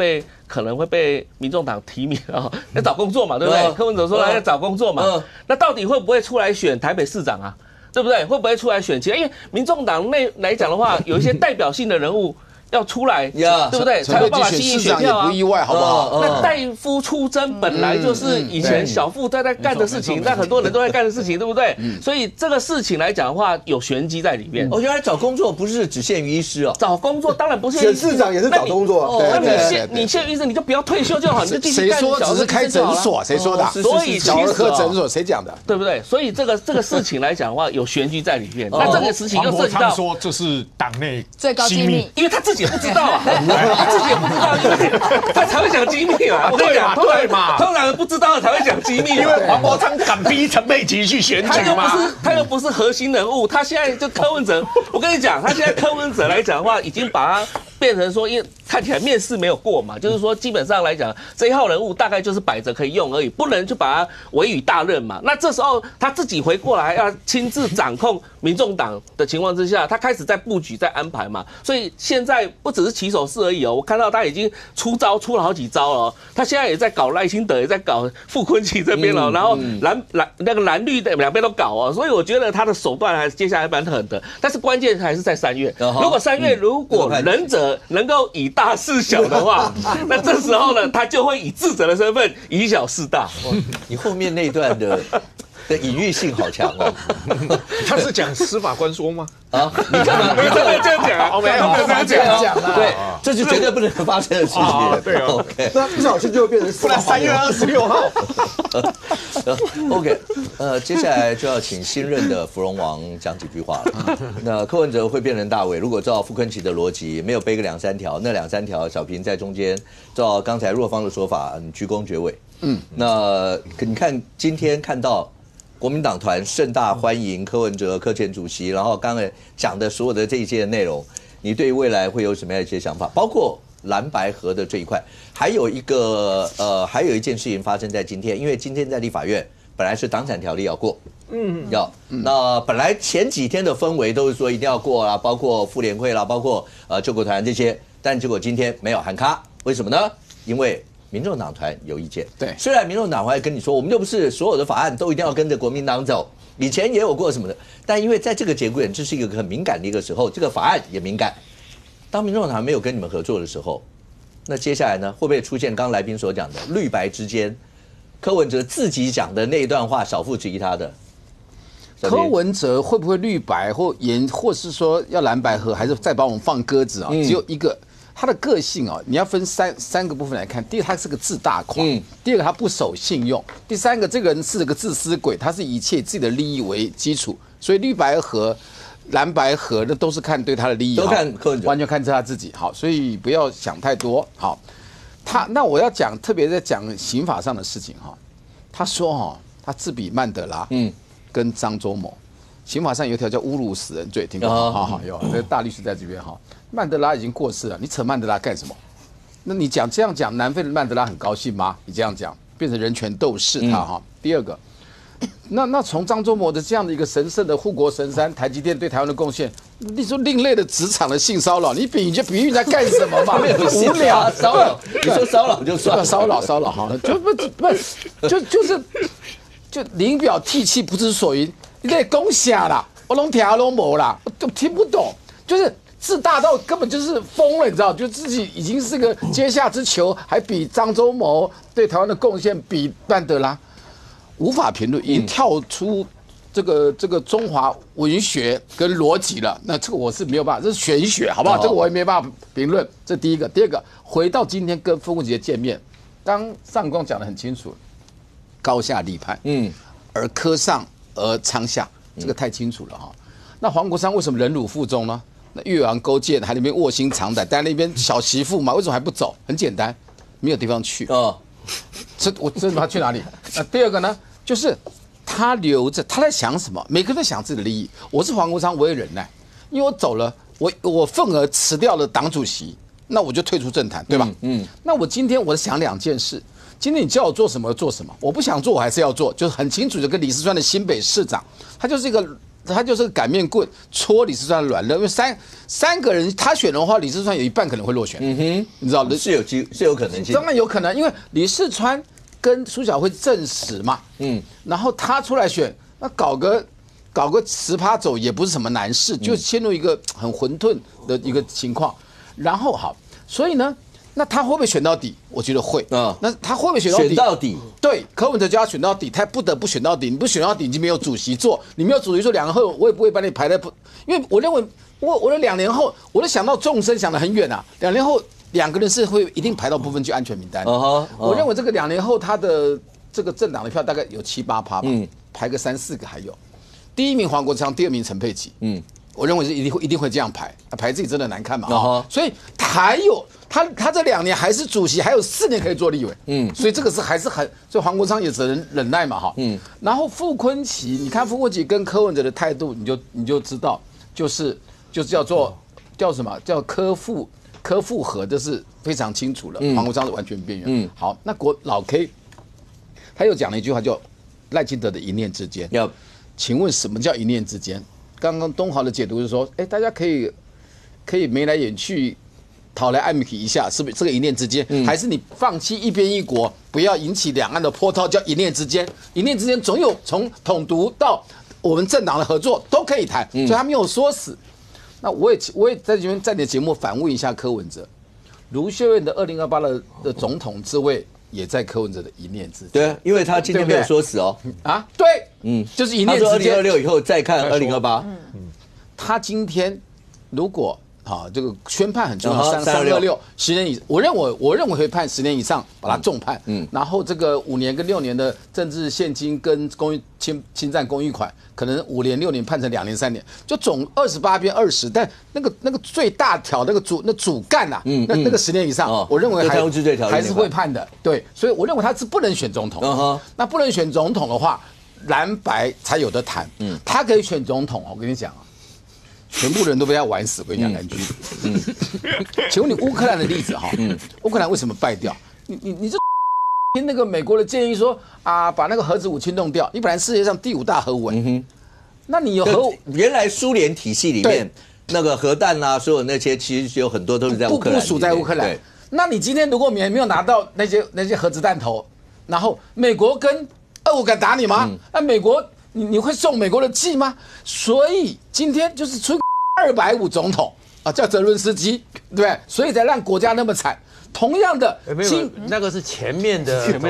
可能会被民众党提名啊？要找工作嘛，对不对？柯文哲说他要找工作嘛，那到底会不会出来选台北市长啊？对不对？会不会出来选其他？因为民众党内来讲的话，有一些代表性的人物要出来，对不对？才有办法吸引选票啊！不意外，好不好？那代夫出征本来就是以前小富在干的事情，那很多人都在干的事情，对不对？所以这个事情来讲的话，有玄机在里面。哦，原来找工作不是只限于医师哦，找工作当然不是选市长也是找工作。那你限于医师，你就不要退休就好，你就继续干。谁说只是开诊所？谁说的？所以小儿科诊所谁讲的？对不对？所以这个事情来讲的话，有玄机在里面。那这个事情又涉及到说这是党内最高机密，因为他自己也不知道啊。他自己也不知道，他才会讲机密嘛。我跟你讲，通常不知道才会讲机密，因为黄国昌敢逼陈佩琪去选举嘛。他又不是核心人物，他现在就柯文哲。我跟你讲，他现在柯文哲来讲的话，已经把他变成说，因为看起来面试没有过嘛，就是说基本上来讲，这一号人物大概就是摆着可以用而已，不能就把他委以大任嘛。那这时候他自己回过来要亲自掌控民众党的情况之下，他开始在布局、在安排嘛。所以现在不只是起手式而已哦，我看到他已经出了好几招了。他现在也在搞赖清德，也在搞傅昆萁这边了，然后蓝绿的两边都搞哦。所以我觉得他的手段还接下来蛮狠的，但是关键还是在3月。如果3月如果忍者能够以大事小的话，那这时候呢，他就会以智者的身份以小事大。你后面那段的隐喻性好强哦。他是讲司法官说吗？啊，你干嘛？没有这样讲啊，没有这样讲啊。对，这是绝对不能发生的事情。对啊 ，OK， 那不小心就会变成不然3月26号。OK， 接下来就要请新任的芙蓉王讲几句话了。那柯文哲会变成大委，如果照傅昆萁的逻辑，没有背个2-3条，那2-3条小平在中间，照刚才若芳的说法，你居功厥伟。那你看今天看到国民党团盛大欢迎柯文哲柯前主席，然后刚才讲的所有的这一些内容，你对未来会有什么样一些想法？包括蓝白合的这一块，还有一件事情发生在今天，因为今天在立法院本来是党产条例要过，那本来前几天的氛围都是说一定要过啦，包括妇联会啦，包括救国团这些，但结果今天没有喊卡，为什么呢？因为民众党团有意见。对，虽然民众党会跟你说，我们就不是所有的法案都一定要跟着国民党走，以前也有过什么的，但因为在这个节骨眼，这是一个很敏感的一个时候，这个法案也敏感。当民众党没有跟你们合作的时候，那接下来呢，会不会出现刚刚来宾所讲的绿白之间，柯文哲自己讲的那一段话，少数质疑他的？柯文哲会不会绿白或是说要蓝白合，还是再把我们放鸽子啊？只有一个。他的个性啊，你要分三个部分来看。第一个，他是个自大狂；第二个，他不守信用；第三个，这个人是个自私鬼，他是以自己的利益为基础。所以绿白合、蓝白合，那都是看对他的利益，都看柯文哲，完全看他自己。好，所以不要想太多。好，那我要讲，特别在讲刑法上的事情哈。他说他自比曼德拉，跟张忠谋。刑法上有一条叫侮辱死人罪，听过吗？好，有这个大律师在这边哈。曼德拉已经过世了，你扯曼德拉干什么？那你这样讲，南非的曼德拉很高兴吗？你这样讲，变成人权斗士他哈。第二个，那从张忠谋的这样的一个神圣的护国神山，台积电对台湾的贡献，你说另类的职场的性骚扰，你比喻在干什么嘛？无聊骚扰，你说骚扰就算了，骚扰好了，就临表涕泣不知所云，你在攻下啦，我拢听拢无啦，都听不懂，就是自大到根本就是疯了，你知道？就自己已经是个阶下之囚，还比张忠谋对台湾的贡献比曼德拉。无法评论，已经跳出这个中华文学跟逻辑了。那这个我是没有办法，这是玄学，好不好？这个我也没办法评论。这第一个，第二个，回到今天跟傅昆萁见面，刚上光讲得很清楚，高下立判，而科上而仓下，这个太清楚了哈。那黄国昌为什么忍辱负重呢？那越王勾践还那边卧薪尝胆，在那边小媳妇嘛，为什么还不走？很简单，没有地方去啊。我真的他去哪里？那第二个呢？就是他留着，他在想什么？每个人都想自己的利益。我是黄国昌，我也忍耐，因为我走了，我份额辞掉了党主席，那我就退出政坛，对吧？那我今天我想两件事。今天你叫我做什么做什么，我不想做我还是要做，就是很清楚的跟李四川的新北市长，他就是个擀面棍，戳李四川的软肋。因为三个人他选的话，李四川有一半可能会落选。你知道是有可能性，当然有可能，因为李四川跟苏小慧正史嘛，然后他出来选，那搞个10%走也不是什么难事，就陷入一个很混沌的一个情况。然后好，所以呢，那他会不会选到底？我觉得会啊。那他会不会选到底？选到底，对，柯文哲就要选到底，他不得不选到底。你不选到底，你就没有主席做，你没有主席做，2年后我也不会把你排在不，因为我认为我的2年后，我都想到众生想得很远啊，2年后。2个人是会一定排到不分区安全名单。我认为这个2年后他的这个政党的票大概有7-8%吧，排个3-4个还有。第1名黄国昌，第2名陈佩琪。我认为是一定会这样排，排自己真的难看嘛。所以还有他这2年还是主席，还有4年可以做立委。所以这个是还是很，所以黄国昌也只能忍耐嘛哈。然后傅昆萁，你看傅昆萁跟柯文哲的态度，你就知道，就是叫什么叫柯复合，这是非常清楚了。黄国昌是完全边缘。好，那老 K 他又讲了一句话，叫赖清德的一念之间。请问什么叫一念之间？刚刚东豪的解读是说，大家可以眉来眼去，讨来爱慕一下，是不是这个一念之间？还是你放弃一边一国，不要引起两岸的波涛，叫一念之间？一念之间总有从统独到我们政党的合作都可以谈，所以他没有说死。那我也在这边在你的节目反问一下柯文哲，卢秀燕的2028的总统之位也在柯文哲的一念之间。对，因为他今天没有说死哦。啊，对，就是一念之间。他说2026以后再看2028。他今天如果这个宣判很重要，326 10年以，我认为会判10年以上，把它重判。然后这个5年跟6年的政治现金跟公益侵占公益款，可能5年6年判成2年3年，就总28变20，但那个最大条那个主干呐，那个10年以上，我认为还是会判的。对，所以我认为他是不能选总统。那不能选总统的话，蓝白才有得谈。他可以选总统，我跟你讲啊。全部人都被他玩死，我跟你讲，蓝军。请问你乌克兰的例子哈，乌克兰为什么败掉？你这听那个美国的建议说啊，把那个核子武器弄掉，你本来世界上第5大核武，那你有原来苏联体系里面那个核弹啊，所有那些其实有很多都是在乌克兰，部署在乌克兰。那你今天如果你还没有拿到那些核子弹头，然后美国跟俄国敢打你吗？那美国。你会送美国的计吗？所以今天就是出250总统啊，叫泽伦斯基，对不对？所以才让国家那么惨。同样的，那个是前面的，那个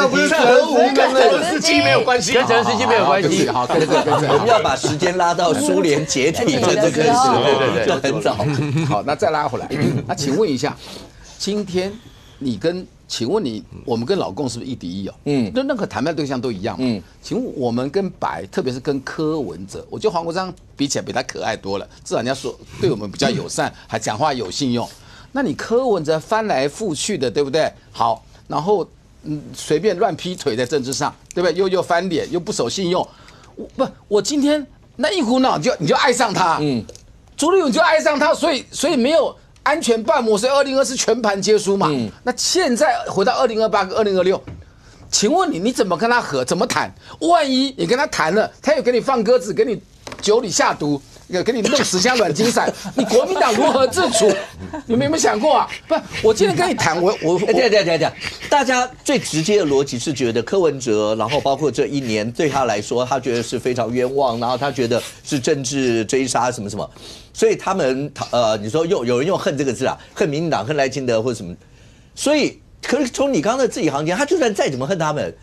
不是核武，跟泽伦斯基没有关系，跟泽伦斯基没有关系。好，对，我们要把时间拉到苏联解体的这个时候，对，就很早。好，那再拉回来，那请问一下，今天请问我们跟老共是不是1敌1哦？任何谈判对象都一样。请问我们跟白，特别是跟柯文哲，我觉得黄国昌比起来比他可爱多了，至少人家说对我们比较友善，还讲话有信用。那你柯文哲翻来覆去的，对不对？好，然后随便乱劈腿在政治上，对不对？又翻脸，又不守信用。我今天那一股脑你就爱上他，朱立伦就爱上他，所以没有。安全半模，所以2024全盘皆输嘛。那现在回到2028跟2026，请问你怎么跟他和？怎么谈？万一你跟他谈了，他又给你放鸽子，给你酒里下毒，给你弄10箱软金伞，你国民党如何自处？你们有没有想过啊？不，我今天跟你谈，对，大家最直接的逻辑是觉得柯文哲，然后包括这1年对他来说，他觉得是非常冤枉，然后他觉得是政治追杀什么什么，所以他们你说有人用恨这个字啊，恨民进党，恨赖清德或者什么，所以可是从你刚刚的字里行间，他就算再怎么恨他们，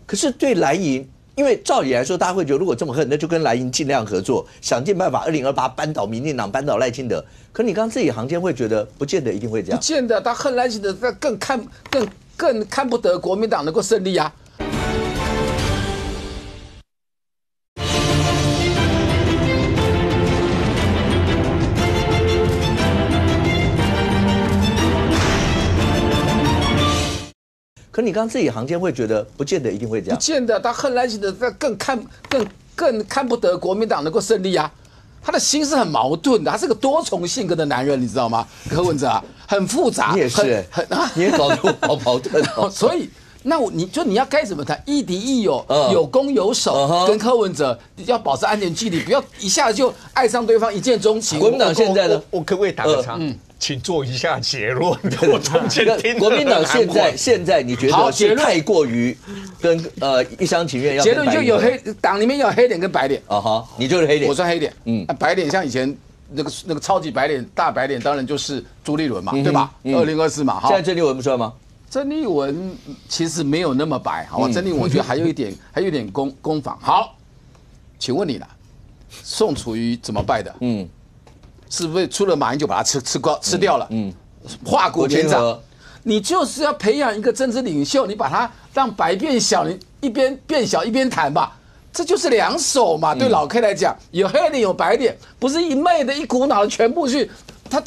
可是对蓝营。因为照理来说，大家会觉得如果这么恨，那就跟蓝营尽量合作，想尽办法2028扳倒民进党，扳倒赖清德。可你刚刚自己行间会觉得，不见得一定会这样。不见得，他恨赖清德，他更看不得国民党能够胜利啊。可你刚自己行间会觉得，不见得一定会这样。不见得，他恨赖清德，他更看不得国民党能够胜利啊。他的心是很矛盾的，他是个多重性格的男人，你知道吗？柯文哲啊，很复杂。你也是，你也搞得好矛盾哦。所以，那你要该怎么谈？亦敌亦友，有攻有守，跟柯文哲要保持安全距离，不要一下子就爱上对方，一见钟情。国民党现在呢？我可不可以打个岔？请做一下结论。我中间听国民党现在你觉得是太过于跟一厢情愿要结论就有党里面有黑点跟白点。你就是黑点，我算黑点。白点像以前那个超级白脸大白脸，当然就是朱立伦嘛，对吧？2024嘛。现在郑丽文不算吗？郑丽文其实没有那么白，好吧？郑丽文我觉得还有一点攻防。好，请问你了，宋楚瑜怎么败的？是不是出了马英就把他吃掉了？化骨绵掌，你就是要培养一个政治领袖，你把他让白变小，你一边变小一边谈吧，这就是两手嘛。对老 K 来讲，有黑点有白点，不是一昧的一股脑的全部去。他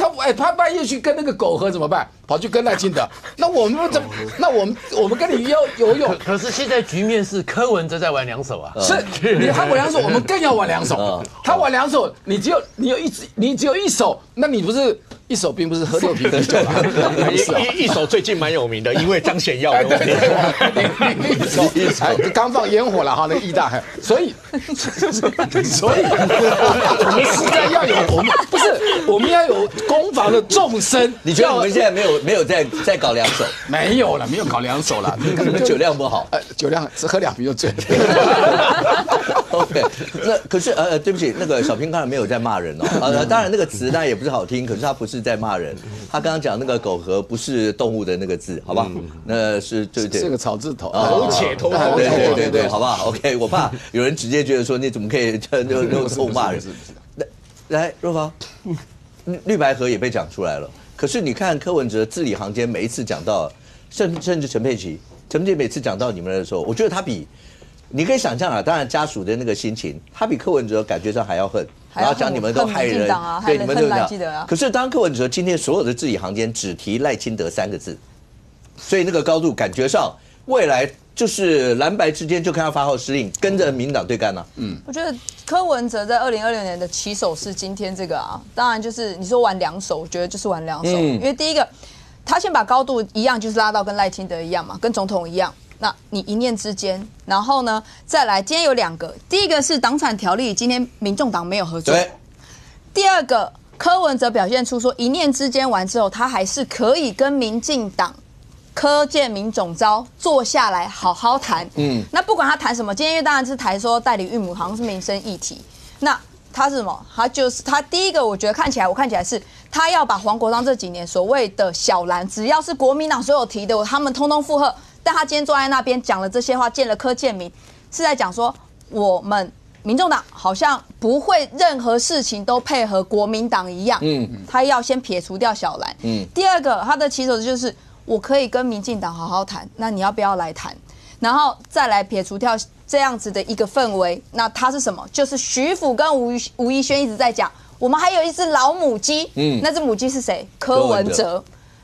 半夜去跟那个狗合怎么办？跑去跟赖清德，那我们怎么？那我们跟你游泳。可是现在局面是柯文哲在玩两手啊。是，他玩两手，我们更要玩两手。他玩两手，你只有一手，那你不是一手并不是喝6瓶啤酒了？一手最近蛮有名的，因为张显耀的问题。一手刚放烟火了哈，那个义大，所以我们实在要有我们要有攻防的纵深。你觉得我们现在没有在搞两手？没有了，没有搞两手了，可能酒量不好。酒量只喝2瓶就醉了。OK， 那可是对不起，那个小平刚才没有在骂人哦。当然那个词当然也不是好听，可是他不是在骂人。他刚刚讲那个苟合不是动物的那个字，好吧？那是对，是个草字头，苟且偷偷。对，好不好 ？OK， 我怕有人直接觉得说你怎么可以用臭骂人？来，若芳，绿白合也被讲出来了。可是你看柯文哲字里行间每一次讲到，甚至陈佩琪每次讲到你们的时候，我觉得他比你可以想象啊，当然家属的那个心情，他比柯文哲感觉上还要恨，然后讲你们都害人，对你们都这样。可是当柯文哲今天所有的字里行间只提赖清德3个字，所以那个高度感觉上未来就是蓝白之间就看他发号施令，跟着民进党对干了。我觉得柯文哲在2026年的起手是今天这个啊，当然就是你说玩两手，我觉得就是玩两手，因为第一个他先把高度一样，就是拉到跟赖清德一样嘛，跟总统一样。那你一念之间，然后呢，再来，今天有2个，第一个是党产条例，今天民众党没有合作。对。第二个，柯文哲表现出说一念之间完之后，他还是可以跟民进党柯建铭总召坐下来好好谈。那不管他谈什么，今天因为当然是谈说代理孕母好像是民生议题，那他是什么？他第一个，我觉得我看起来是他要把黄国昌这几年所谓的小蓝，只要是国民党所有提的，他们通通附和。但他今天坐在那边讲了这些话，见了柯建铭，是在讲说我们民众党好像不会任何事情都配合国民党一样。他要先撇除掉小蓝。第二个，他的起手就是我可以跟民进党好好谈，那你要不要来谈？然后再来撇除掉这样子的一个氛围。那他是什么？就是徐府跟吴怡萱一直在讲，我们还有一只老母鸡。那只母鸡是谁？柯文哲。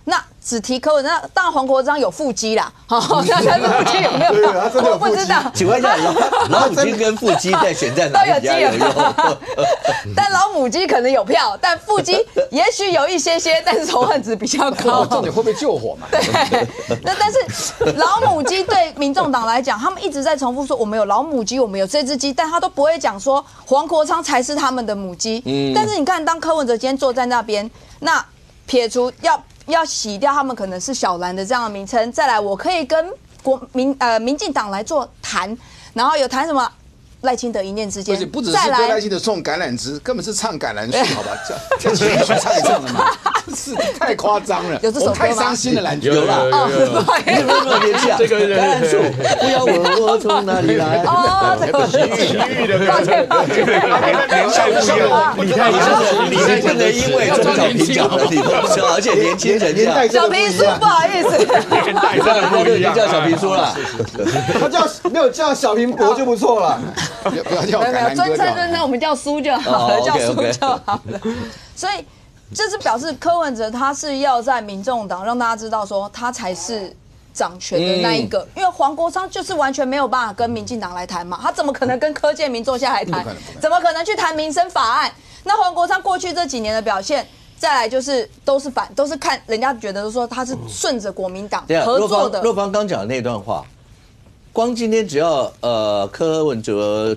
那只提柯文哲，那当然黄国昌有腹肌啦，好，但是腹肌有没有用？我不知道。请问一下，老母鸡跟腹肌在选战哪一家有用？但老母鸡可能有票，但腹肌也许有一些，但是仇恨值比较高。重点会不会救火嘛？对，那但是老母鸡对民众党来讲，他们一直在重复说我们有老母鸡，我们有这只鸡，但他都不会讲说黄国昌才是他们的母鸡。但是你看，当柯文哲今天坐在那边，那撇除要洗掉他们可能是小蓝的这样的名称，再来我可以跟民进党来做谈，然后有谈什么赖清德一念之间，而且不只是对赖清德送橄榄枝，根本是唱橄榄树，好吧？这情绪唱一唱的嘛，是太夸张了，有这首歌吗？太伤心的篮球，有啦，你有没有联系啊？这个橄榄树，不要问我从哪里来。哦，这个体育的，抱歉，你看，你不能因为中小平讲的你都不知道，而且年轻人这样。小平叔，不好意思，年代真的不一样，叫小平叔了，他没有叫小平伯就不错了。不要叫橄榄哥，尊称，我们叫苏就好了，叫苏就好了。所以这是表示柯文哲他是要在民众党让大家知道说他才是掌权的那一个，因为黄国昌就是完全没有办法跟民进党来谈嘛，他怎么可能跟柯建铭坐下来谈？怎么可能去谈民生法案？那黄国昌过去这几年的表现。再来就是都是看人家觉得说他是顺着国民党合作的。若芳刚讲的那段话，光今天只要柯文哲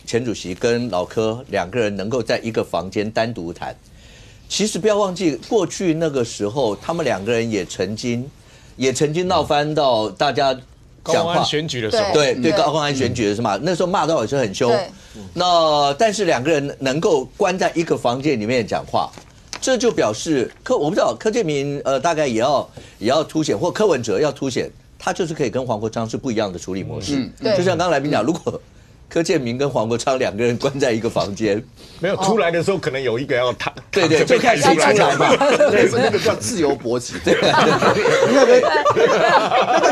前主席跟老柯两个人能够在一个房间单独谈，其实不要忘记过去那个时候，他们两个人也曾经闹翻到大家讲话选举的时候，对高虹安选举的时候嘛，那时候骂到也是很凶。那但是两个人能够关在一个房间里面讲话。这就表示我不知道柯建铭大概也要凸显，或柯文哲要凸显，他就是可以跟黄国昌是不一样的处理模式。就像刚刚来宾讲，如果柯建铭跟黄国昌两个人关在一个房间，没有出来的时候，可能有一个要躺，对，就看谁出来嘛。对，那个叫自由搏击。对，那个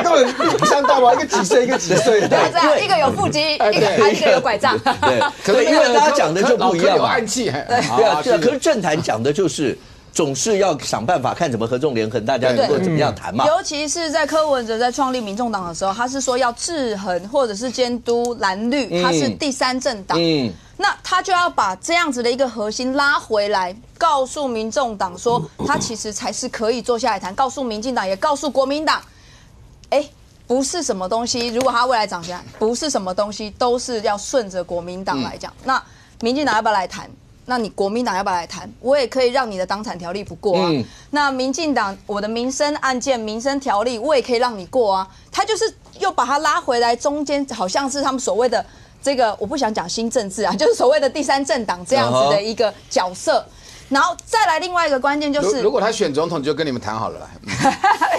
根本不相当嘛，一个几岁，一个几岁，对，一个有腹肌，一个有拐杖。对，可是因为大家讲的就不一样有暗器。对啊，可是政坛讲的就是。总是要想办法看怎么合纵连横，大家能够怎么样谈嘛？尤其是在柯文哲在创立民众党的时候，他是说要制衡或者是监督蓝绿，他是第三政党。那他就要把这样子的一个核心拉回来，告诉民众党说，他其实才是可以坐下来谈，告诉民进党，也告诉国民党，不是什么东西，如果他未来长起来，不是什么东西都是要顺着国民党来讲。那民进党要不要来谈？那你国民党要不要来谈？我也可以让你的党产条例不过啊。那民进党我的民生案件、民生条例，我也可以让你过啊。他就是又把他拉回来，中间好像是他们所谓的这个，我不想讲新政治啊，就是所谓的第三政党这样子的一个角色。然后再来另外一个关键就是，如果他选总统，就跟你们谈好了啦。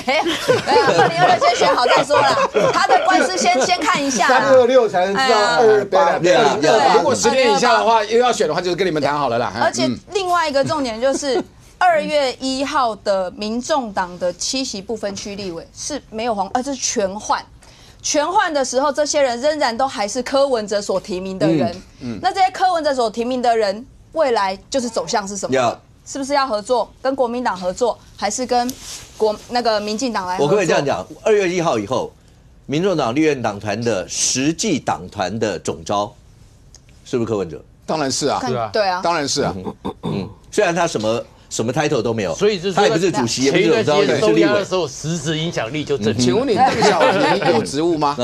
没有，2026先选好再说啦。他的官司先看一下啦。326才能知道228。对，如果10年以下的话，又要选的话，就是跟你们谈好了啦。而且另外一个重点就是，2月1号的民众党的7席不分区立委是没有这是全换。全换的时候，这些人仍然都还是柯文哲所提名的人。那这些柯文哲所提名的人。未来就是走向是什么？是不是要合作，跟国民党合作，还是跟民进党来合作？我可不可以这样讲？2月1号以后，民众党立院党团的实际党团的总召，是不是柯文哲？当然是啊，对啊，当然是啊。虽然他什么 title 都没有，所以就是他也不是主席，也不是总召，收押的时候，实质影响力就正。请问你邓小平有职务吗？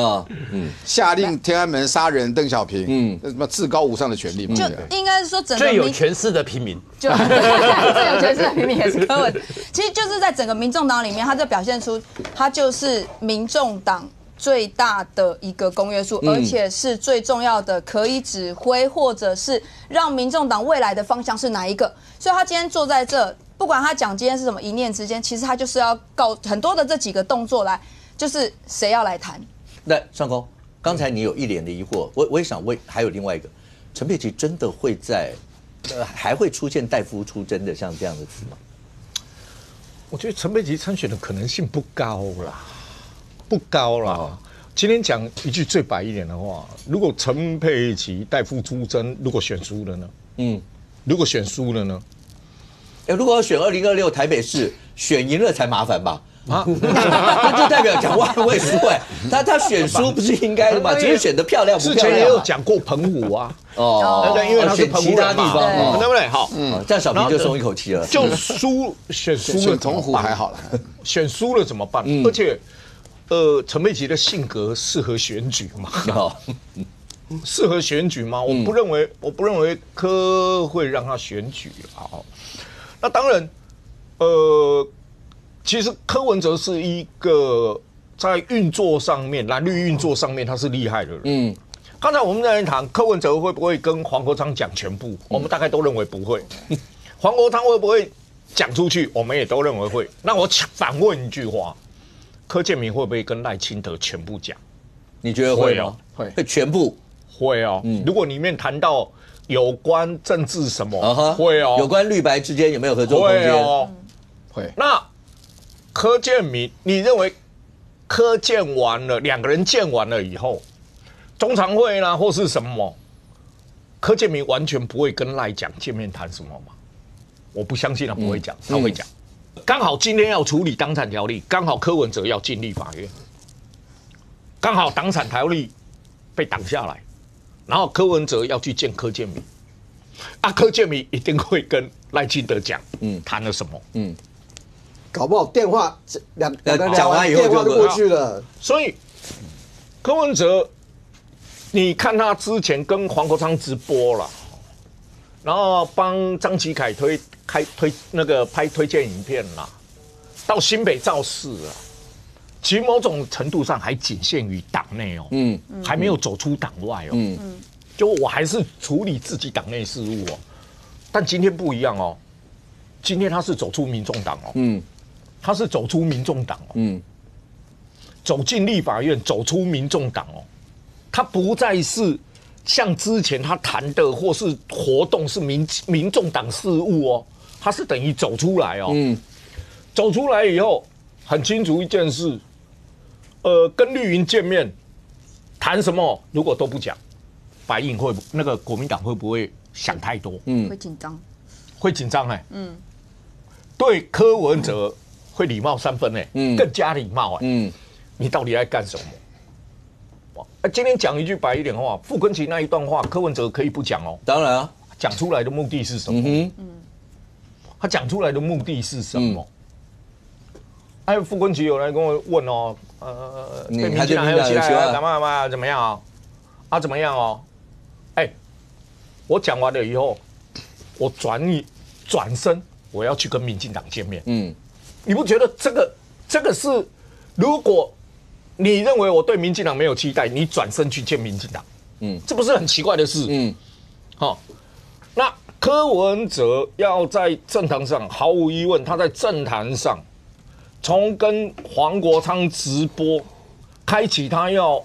下令天安门杀人，邓小平，什么至高无上的权利吗？就应该是说整个最有权势的平民，最有权势的平民也是柯文。其实就是在整个民众党里面，他就表现出他就是民众党最大的一个公约数，而且是最重要的，可以指挥或者是让民众党未来的方向是哪一个。所以他今天坐在这，不管他讲今天是什么一念之间，其实他就是要告很多的这几个动作来，就是谁要来谈。那上空，刚才你有一脸的疑惑，我也想问，还有另外一个，陈佩琪真的会在还会出现代夫出征的像这样的词吗？我觉得陈佩琪参选的可能性不高啦，不高啦。今天讲一句最白一点的话，如果陈佩琪代夫出征，如果选输了呢？如果选输了呢？如果要选2026台北市，选赢了才麻烦吧？啊，那就代表蒋万安会输哎，他选输不是应该的吗？只是选得漂亮不漂亮？之前也有讲过澎湖啊，因为他是澎湖其他地方，对不对？好，这样小平就松一口气了。就选输了，澎湖还好了，选输了怎么办？而且，陈佩琪的性格适合选举嘛？适合选举吗？我不认为柯会让他选举啊。那当然，其实柯文哲是一个在运作上面，蓝绿运作上面他是厉害的人。刚才我们在谈柯文哲会不会跟黄国昌讲全部，我们大概都认为不会。黄国昌会不会讲出去，我们也都认为会。那我反问一句话，柯建銘会不会跟赖清德全部讲？你觉得会吗？会全部会哦。如果里面谈到有关政治什么，会哦。有关绿白之间有没有合作空间？会哦。会。那柯建銘，你认为柯建完了，两个人见完了以后，中常会啦或是什么，柯建銘完全不会跟赖讲见面谈什么吗？我不相信他不会讲，他会讲。刚好今天要处理党产条例，刚好柯文哲要进立法院，刚好党产条例被挡下来，然后柯文哲要去见柯建銘，柯建銘一定会跟赖清德讲，谈了什么，搞不好电话两个人讲完以后电话就过去了。所以柯文哲，你看他之前跟黄国昌直播了，然后帮张启凯拍推荐影片啦，到新北造势了，其实某种程度上还仅限于党内哦，还没有走出党外哦，就我还是处理自己党内事务哦，但今天不一样哦，今天他是走出民众党哦，他是走出民众党哦，走进立法院，走出民众党哦，他不再是像之前他谈的或是活动是民众党事务哦，他是等于走出来哦，走出来以后很清楚一件事，跟绿营见面谈什么，如果都不讲，白营那个国民党会不会想太多？会紧张，会紧张哎，对柯文哲会礼貌3分哎，更加礼貌哎，你到底在干什么？今天讲一句白一点的话，傅昆萁那一段话，柯文哲可以不讲哦。当然啊，讲出来的目的是什么？他讲出来的目的是什么？傅昆萁有人跟我问哦，对民进党还有其他人干嘛怎么样啊？怎么样哦？我讲完了以后，我转身，我要去跟民进党见面。你不觉得这个是，如果你认为我对民进党没有期待，你转身去见民进党，这不是很奇怪的事？那柯文哲要在政坛上，毫无疑问，他在政坛上，从跟黄国昌直播，开启他要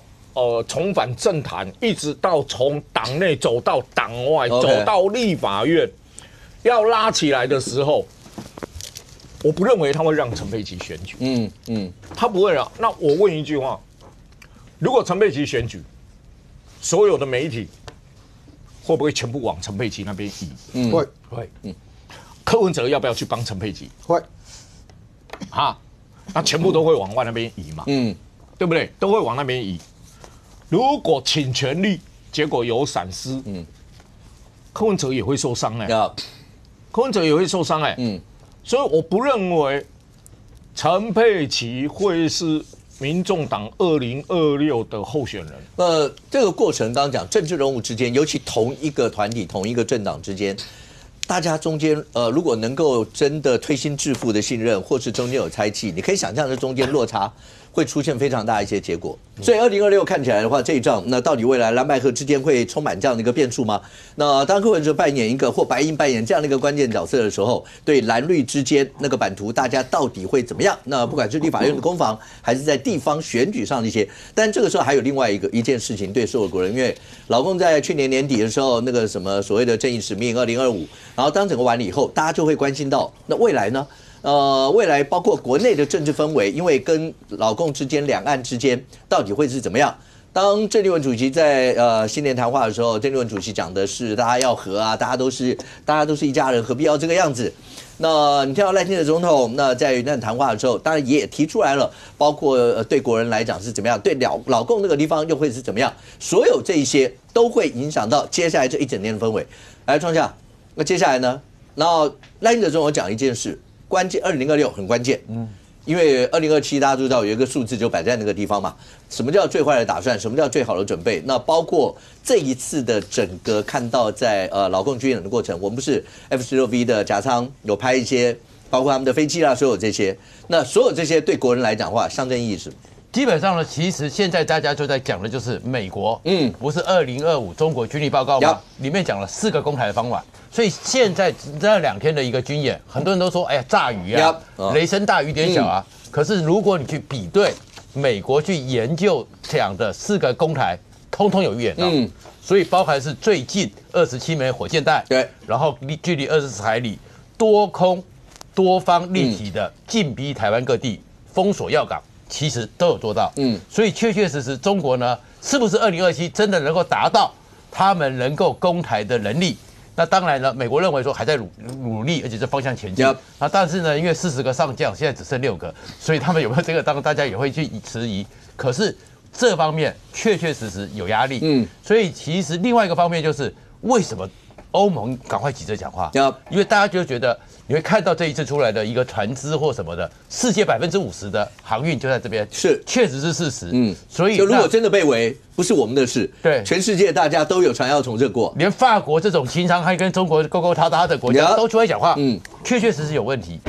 重返政坛，一直到从党内走到党外，走到立法院，要拉起来的时候。我不认为他会让陈佩琪选举，他不会让。那我问一句话：如果陈佩琪选举，所有的媒体会不会全部往陈佩琪那边移？会。柯文哲要不要去帮陈佩琪？会。那全部都会往外那边移嘛？对不对？都会往那边移。如果请全力，结果有闪失，柯文哲也会受伤柯文哲也会受伤所以我不认为陈佩琪会是民众党2026的候选人。这个过程刚刚讲政治人物之间，尤其同一个团体、同一个政党之间，大家中间如果能够真的推心置腹的信任，或是中间有猜忌，你可以想象这中间落差会出现非常大的一些结果。所以2026看起来的话，这一仗那到底未来蓝白合之间会充满这样的一个变数吗？那当柯文哲扮演一个或白银扮演这样的一个关键角色的时候，对蓝绿之间那个版图，大家到底会怎么样？那不管是立法院的攻防，还是在地方选举上的一些，但这个时候还有另外一件事情对所有国人，因为老公在去年年底的时候，那个什么所谓的正义使命2025，然后当整个完了以后，大家就会关心到那未来呢？未来包括国内的政治氛围，因为跟老共之间、两岸之间到底会是怎么样？当郑丽文主席在新年谈话的时候，郑丽文主席讲的是大家要和啊，大家都是一家人，何必要这个样子？那你看到赖清德总统那在云南谈话的时候，当然也提出来了，包括对国人来讲是怎么样，对老共那个地方又会是怎么样，所有这一些都会影响到接下来这一整年的氛围。来，创下，那接下来呢？然后赖清德总统讲一件事，关键2026很关键，因为2027大家都知道有一个数字就摆在那个地方嘛。什么叫最坏的打算？什么叫最好的准备？那包括这一次的整个看到在老共军演的过程，我们不是 F-16V 的甲舱有拍一些，包括他们的飞机啦，所有这些，那所有这些对国人来讲的话，象征意义是什么？基本上呢，其实现在大家就在讲的就是美国，不是2025中国军力报告吗？里面讲了4个攻台的方法，所以现在这2天的一个军演，很多人都说，哎呀，炸鱼啊，雷声大雨点小啊。可是如果你去比对美国去研究讲的4个攻台，通通有预演到，所以包含是最近27枚火箭弹，对，然后距离20海里，多空多方立体的进逼台湾各地，封锁要港。其实都有做到，所以确确实实，中国呢，是不是2027真的能够达到他们能够攻台的能力？那当然了，美国认为说还在努力，而且这方向前进。那但是呢，因为40个上将现在只剩6个，所以他们有没有这个，当然大家也会去迟疑。可是这方面确确实实有压力，所以其实另外一个方面就是为什么欧盟赶快急着讲话？因为大家就觉得。你会看到这一次出来的一个船只或什么的，世界50%的航运就在这边，是确实是事实。所以就如果真的被围，不是我们的事，对，全世界大家都有船要从这过，连法国这种经常还跟中国勾勾搭搭的国家都出来讲话，确确实实有问题。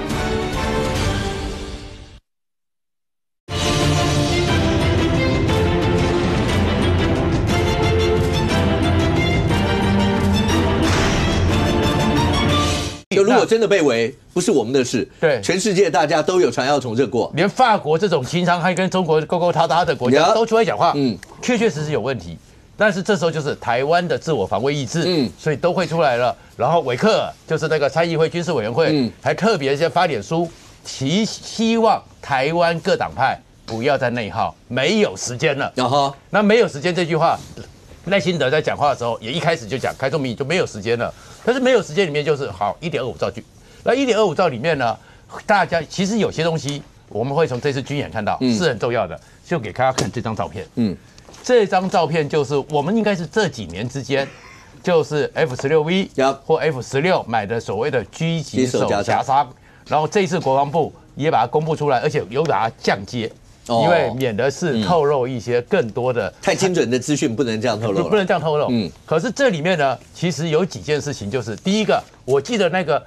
就如果真的被围，不是我们的事，对，全世界大家都有船要从这过，连法国这种经常还跟中国勾勾搭搭的国家都出来讲话，确确实实有问题。但是这时候就是台湾的自我防卫意志，所以都会出来了。然后韦克尔就是那个参议会军事委员会，还特别先发脸书，希望台湾各党派不要再内耗，没有时间了。那没有时间这句话，赖清德在讲话的时候也一开始就讲，开宗明义就没有时间了。但是没有时间里面就是好1.25兆句，那1.25兆里面呢，大家其实有些东西我们会从这次军演看到是很重要的，就给大家看这张照片。这张照片就是我们应该是这几年之间，就是 F-16V 或 F-16买的所谓的狙击手夹杀，然后这一次国防部也把它公布出来，而且有把它降阶。因为免得是透露一些更多的太精准的资讯，不能这样透露，不能这样透露。可是这里面呢，其实有几件事情，就是第一个，我记得那个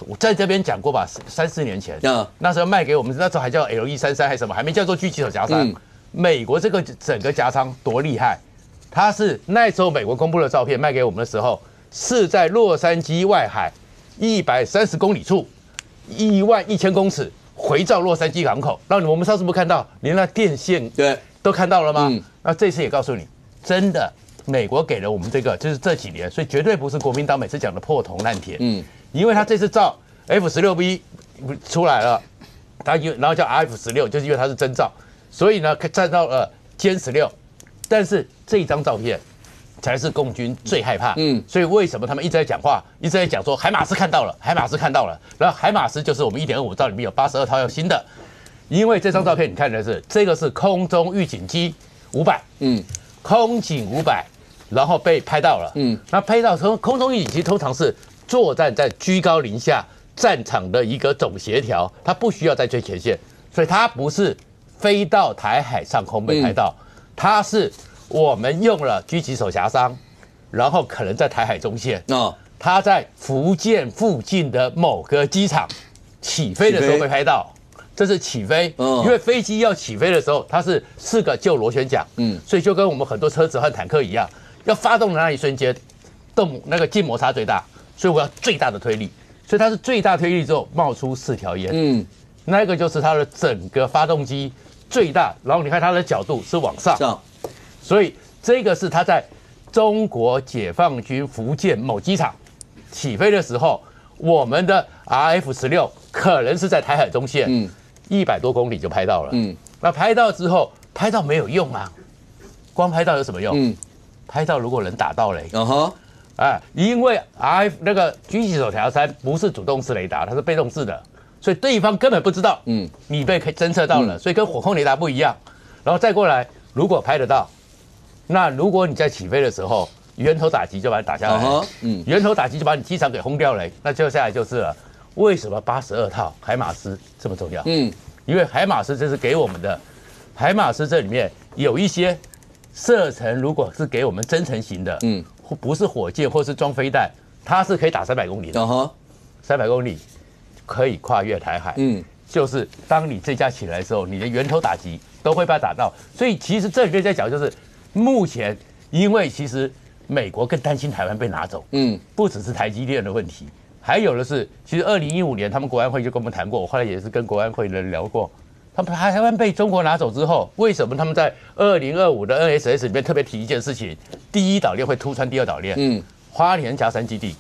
我在这边讲过吧，3、4年前，那时候卖给我们，那时候还叫 LE33还是什么，还没叫做狙击手夹舱。美国这个整个夹舱多厉害，它是那时候美国公布的照片卖给我们的时候，是在洛杉矶外海130公里处，11000公尺。回照洛杉矶港口，然后我们上次不看到，连那电线都看到了吗？那这次也告诉你，真的，美国给了我们这个，就是这几年，所以绝对不是国民党每次讲的破铜烂铁。因为他这次造 F-16V 出来了，然后叫 RF-16，就是因为它是真造，所以呢站到了歼16，但是这一张照片才是共军最害怕。所以为什么他们一直在讲话，一直在讲说海马斯看到了，海马斯看到了，然后海马斯就是我们1.25兆里面有82套要新的，因为这张照片你看的是这个是空中预警机500，空警500，然后被拍到了，那拍到空中预警机通常是作战在居高临下战场的一个总协调，它不需要在最前线，所以它不是飞到台海上空被拍到，它是。我们用了狙击手夹舱，然后可能在台海中线，他在福建附近的某个机场起飞的时候被拍到，这是起飞，因为飞机要起飞的时候，它是4个就螺旋桨，所以就跟我们很多车子和坦克一样，要发动的那一瞬间，那个静摩擦最大，所以我要最大的推力，所以它是最大推力之后冒出4条烟，那个就是它的整个发动机最大，然后你看它的角度是往上。所以这个是他在中国解放军福建某机场起飞的时候，我们的 RF-16可能是在台海中线，100多公里就拍到了。那拍到之后，拍到没有用啊，光拍到有什么用？拍到如果人打到嘞，因为那个狙击手条3不是主动式雷达，它是被动式的，所以对方根本不知道，你被侦测到了，所以跟火控雷达不一样。然后再过来，如果拍得到，那如果你在起飞的时候，源头打击就把你打下来，源头打击就把你机场给轰掉了。那接下来就是了，为什么82套海马斯这么重要？因为海马斯这是给我们的，海马斯这里面有一些射程，如果是给我们增程型的，不是火箭或是装飞弹，它是可以打300公里的，300公里可以跨越台海，就是当你这架起来的时候，你的源头打击都会被它打到。所以其实这里面在讲就是，目前因为其实美国更担心台湾被拿走，不只是台积电的问题，还有的是，其实2015年他们国安会就跟我们谈过，我后来也是跟国安会的人聊过。他们台湾被中国拿走之后，为什么他们在2025的 NSS 里面特别提一件事情？第一岛链会突穿第二岛链，花莲甲山基地，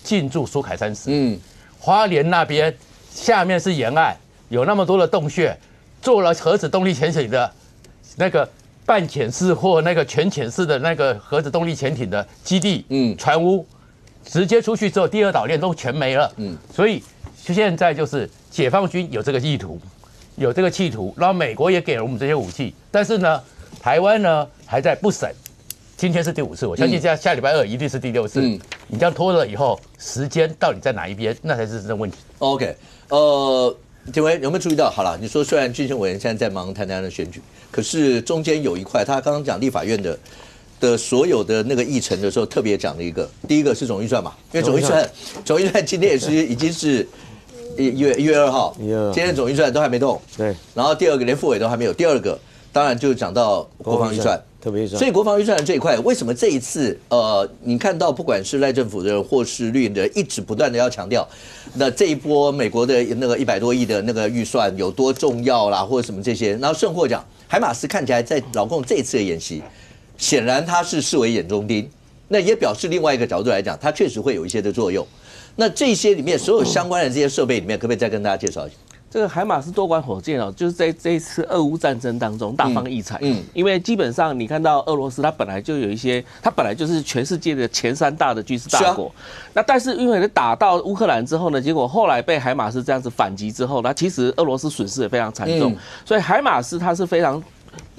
进驻苏凯30，花莲那边下面是沿岸，有那么多的洞穴，做了核子动力潜艇的那个半潜式或那个全潜式的那个核子动力潜艇的基地，船坞，直接出去之后，第二岛链都全没了，所以现在就是解放军有这个意图。有这个企图，然后美国也给了我们这些武器，但是呢，台湾呢还在不审。今天是第5次，我相信下礼拜2一定是第6次。你这样拖了以后，时间到底在哪一边，那才是真正问题。OK，廷伟有没有注意到？好了，你说虽然军情委员现在在忙台南的选举，可是中间有一块，他刚刚讲立法院的所有的那个议程的时候，特别讲了一个，第一个是总预算嘛，因为总预算今天也是已经是。1月2号，今天总预算都还没动。对，然后第二个连副委都还没有。第二个当然就讲到国防预算，特别预算。所以国防预算这一块，为什么这一次你看到不管是赖政府的或是绿营的，一直不断的要强调，那这一波美国的那个100多亿的那个预算有多重要啦，或者什么这些。然后甚或讲，海马斯看起来在老共这一次的演习，显然他是视为眼中钉，那也表示另外一个角度来讲，它确实会有一些的作用。那这些里面所有相关的这些设备里面，可不可以再跟大家介绍一下？这个海马斯多管火箭哦，就是在这一次俄乌战争当中大放异彩。因为基本上你看到俄罗斯，它本来就有一些，它本来就是全世界的前3大的军事大国。那但是因为打到乌克兰之后呢，结果后来被海马斯这样子反击之后，那其实俄罗斯损失也非常惨重。所以海马斯它是非常。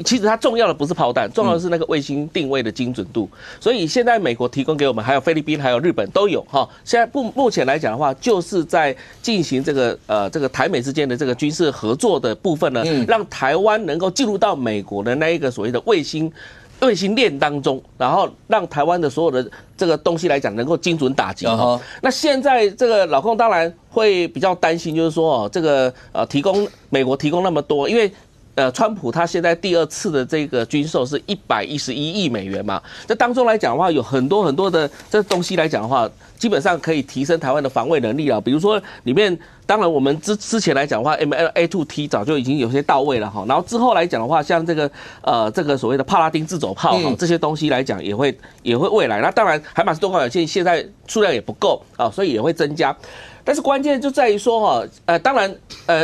其实它重要的不是炮弹，重要的是那个卫星定位的精准度。所以现在美国提供给我们，还有菲律宾、还有日本都有哈。现在目前来讲的话，就是在进行这个台美之间的这个军事合作的部分呢，让台湾能够进入到美国的那一个所谓的卫星链当中，然后让台湾的所有的这个东西来讲能够精准打击。那现在这个老共当然会比较担心，就是说这个美国提供那么多，因为。川普他现在第2次的这个军售是111亿美元嘛，这当中来讲的话，有很多的这东西来讲的话，基本上可以提升台湾的防卫能力啊。比如说里面，当然我们之前来讲的话 ，MLA2T 早就已经有些到位了哈。然后之后来讲的话，像这个所谓的帕拉丁自走炮哈，这些东西来讲也会未来。那当然海马斯多管火箭现在数量也不够啊，所以也会增加。但是关键就在于说当然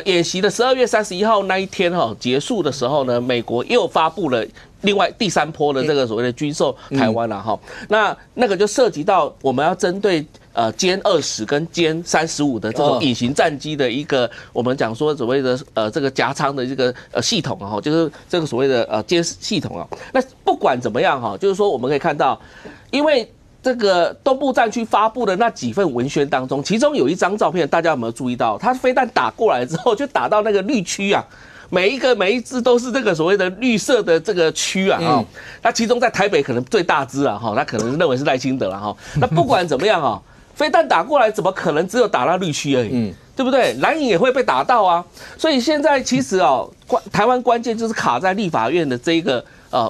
演习的12月31号那一天结束的时候呢，美国又发布了另外第3波的这个所谓的军售台湾了哈。那个就涉及到我们要针对歼20跟歼35的这种隐形战机的一个我们讲说所谓的这个夹舱的这个系统啊，就是这个所谓的歼系统啊。那不管怎么样哈，就是说我们可以看到，因为这个东部战区发布的那几份文宣当中，其中有一张照片，大家有没有注意到？它飞弹打过来之后，就打到那个绿区啊，每一只都是这个所谓的绿色的这个区啊，那其中在台北可能最大只啊，他可能认为是赖清德了哈。那不管怎么样啊，飞弹打过来怎么可能只有打到绿区而已？对不对？蓝营也会被打到啊。所以现在其实台湾关键就是卡在立法院的这一个。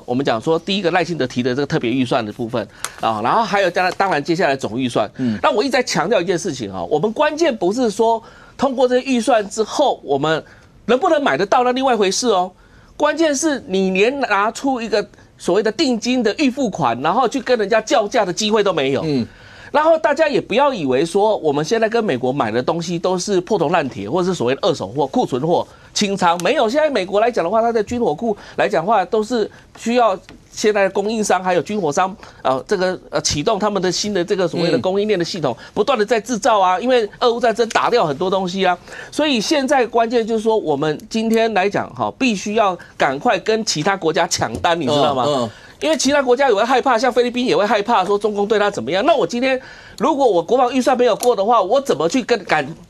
我们讲说，第一个赖清德提的这个特别预算的部分啊，然后还有当然接下来总预算。那我一直在强调一件事情啊，我们关键不是说通过这些预算之后，我们能不能买得到那另外一回事哦。关键是你连拿出一个所谓的定金的预付款，然后去跟人家叫价的机会都没有。然后大家也不要以为说我们现在跟美国买的东西都是破铜烂铁，或者是所谓的二手货、库存货、清仓，没有。现在美国来讲的话，它的军火库来讲的话，都是需要现在的供应商还有军火商启动他们的新的这个所谓的供应链的系统，不断的在制造啊。因为俄乌战争打掉很多东西啊，所以现在关键就是说，我们今天来讲必须要赶快跟其他国家抢单，你知道吗？因为其他国家也会害怕，像菲律宾也会害怕说中共对他怎么样。那我今天如果我国防预算没有过的话，我怎么去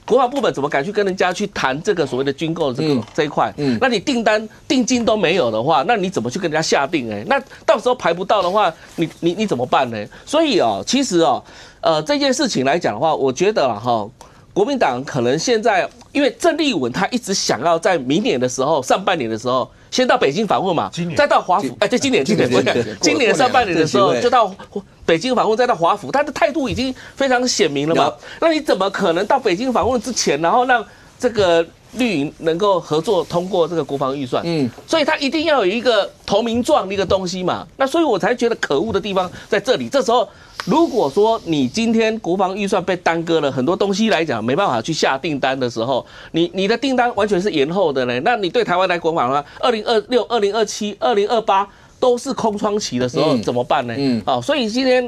国防部门怎么敢去跟人家去谈这个所谓的军购这一块？那你定金都没有的话，那你怎么去跟人家下定？那到时候排不到的话，你怎么办呢？所以其实这件事情来讲的话，我觉得国民党可能现在因为郑丽文他一直想要在明年的时候上半年的时候。先到北京访问嘛，再到华府，对，今年上半年的时候就到北京访问，再到华府，他的态度已经非常显明了嘛。那你怎么可能到北京访问之前，然后让这个绿营能够合作通过这个国防预算？所以他一定要有一个投名状的一个东西嘛。那所以我才觉得可恶的地方在这里。这时候如果说你今天国防预算被耽搁了，很多东西来讲没办法去下订单的时候，你的订单完全是延后的呢。那你对台湾来讲的话，2026、2027、2028都是空窗期的时候怎么办呢？所以今天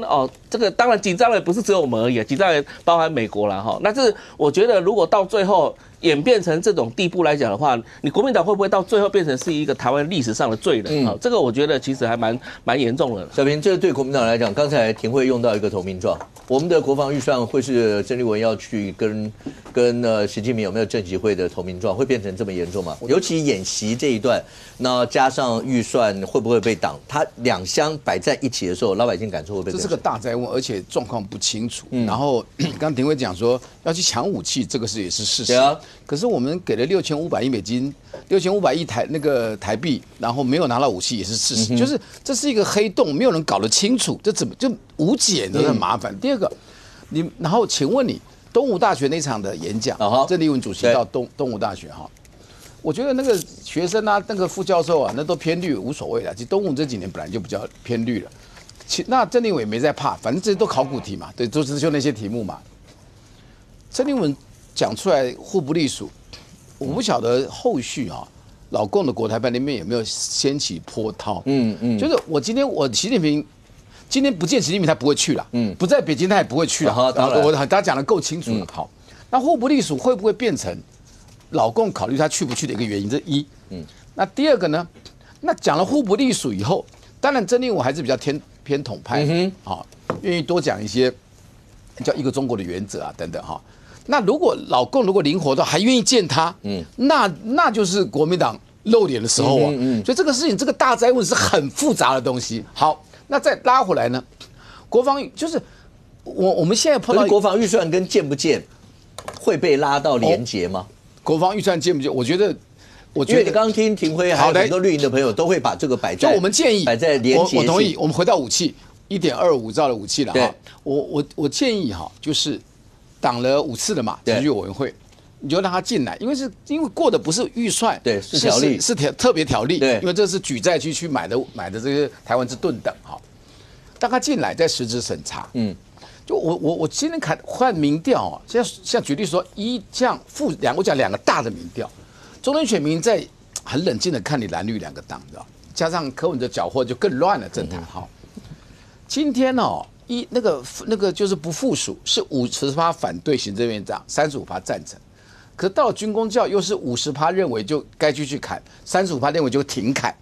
这个当然紧张的不是只有我们而已，紧张也包含美国了哈。那这我觉得如果到最后演变成这种地步来讲的话，你国民党会不会到最后变成是一个台湾历史上的罪人？这个我觉得其实还蛮严重的。小平，这对国民党来讲，刚才廷慧用到一个投名状，我们的国防预算会是郑丽文要去跟习近平有没有政协会的投名状，会变成这么严重吗？尤其演习这一段，那加上预算会不会被挡？它两相摆在一起的时候，老百姓感受会被。这是个大灾问，而且状况不清楚。然后刚廷慧讲说要去抢武器，这个也是事实。对啊。可是我们给了6500亿美金，6500亿台币，然后没有拿到武器也是事实，就是这是一个黑洞，没有人搞得清楚，这怎么就无解的很麻烦。第二个，然后请问你东吴大学那场的演讲，郑丽文主席到东吴大学我觉得那个学生啊，那个副教授啊，那都偏绿无所谓的。其实东吴这几年本来就比较偏绿了，那郑丽文也没在怕，反正这些都考古题嘛，对，就那些题目嘛。郑丽文讲出来互不隶属，我不晓得后续老共的国台办那边有没有掀起波涛？就是习近平今天不见习近平，他不会去了。不在北京，他也不会去了。大家讲得够清楚了。好，那互不隶属会不会变成老共考虑他去不去的一个原因？这一。那第二个呢？那讲了互不隶属以后，当然郑丽文还是比较偏统派，愿意多讲一些叫一个中国的原则啊等等那如果老共如果灵活到还愿意见他，那就是国民党露脸的时候所以这个事情，这个大灾问是很复杂的东西。好，那再拉回来呢，国防就是我们现在碰到国防预算跟见不见会被拉到连结吗？国防预算见不见？我觉得因为你刚刚听廷辉还有很多绿营的朋友都会把这个摆在，就我们建议摆在连结。我同意，我们回到武器1.25兆的武器了我建议就是挡了5次了嘛，程序委员会，你就让他进来，因为过的不是预算，对，是条例，是特别条例，对，因为这是举债去买的这些台湾之盾等让他进来再实质审查，就我今天看民调像举例说我讲2个大的民调，中间选民在很冷静的看你蓝绿2个党，知道，加上柯文哲缴获就更乱了政坛今天那个就是不附属是50%反对行政院长，35%赞成，可是到了军公教又是50%认为就该继续砍，35%认为就停砍，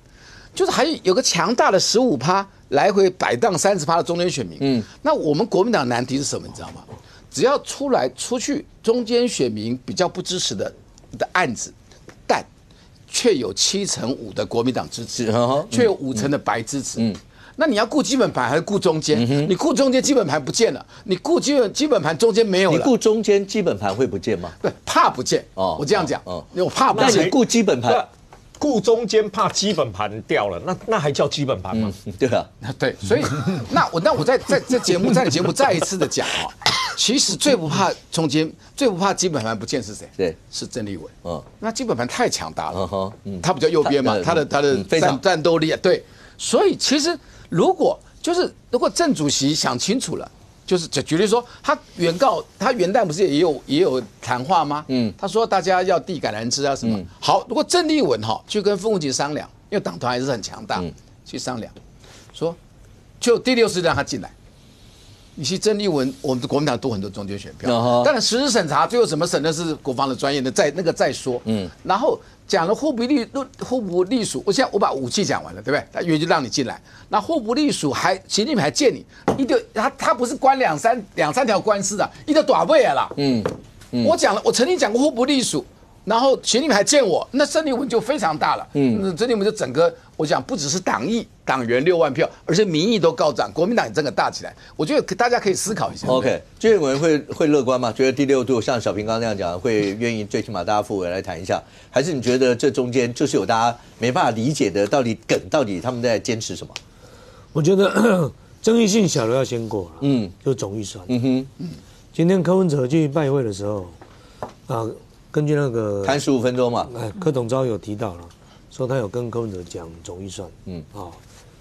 就是还有个强大的15%来回摆荡30%的中间选民。那我们国民党难题是什么？你知道吗？只要出去中间选民比较不支持的案子，但却有7%5%的国民党支持，却有5%的白支持。那你要顾基本盘还是顾中间？你顾中间基本盘不见了，你顾基本盘中间没有了。你顾中间基本盘会不见吗？对，怕不见。我这样讲，我怕不见。那你顾基本盘，顾中间怕基本盘掉了，那还叫基本盘吗？对啊，对，所以那我在你节目再一次的讲其实最不怕中间，最不怕基本盘不见是谁？对，是郑丽文。那基本盘太强大了，他比较右边嘛，他的战斗力对，所以其实如果郑主席想清楚了，就是举例说，他原旦不是也有谈话吗？他说大家要递橄榄枝啊什么。好，如果郑丽文去跟傅昆萁商量，因为党团还是很强大，去商量，说就第6次让他进来。你去郑丽文，我们的国民党多很多中间选票，当然实质审查最后怎么审的是国防的专业的，再说。然后讲了互不隶属，我把武器讲完了，对不对？他原就让你进来，那互不隶属习近平还见你，他不是关两三条官司的，一个短位啦。我曾经讲过互不隶属。然后习近平还见我，那郑丽文就非常大了。郑丽文就整个，我讲不只是党员6万票，而且民意都高涨，国民党也整个大起来。我觉得大家可以思考一下。OK， 郑丽文会乐观吗？觉得第6度像小平刚刚那样讲，会愿意最起码大家复委来谈一下，还是你觉得这中间就是有大家没办法理解的，到底他们在坚持什么？我觉得争议性小的要先过了，就是总预算。今天柯文哲去拜会的时候，根据那个谈15分钟嘛，柯董召有提到了，说他有跟柯文哲讲总预算，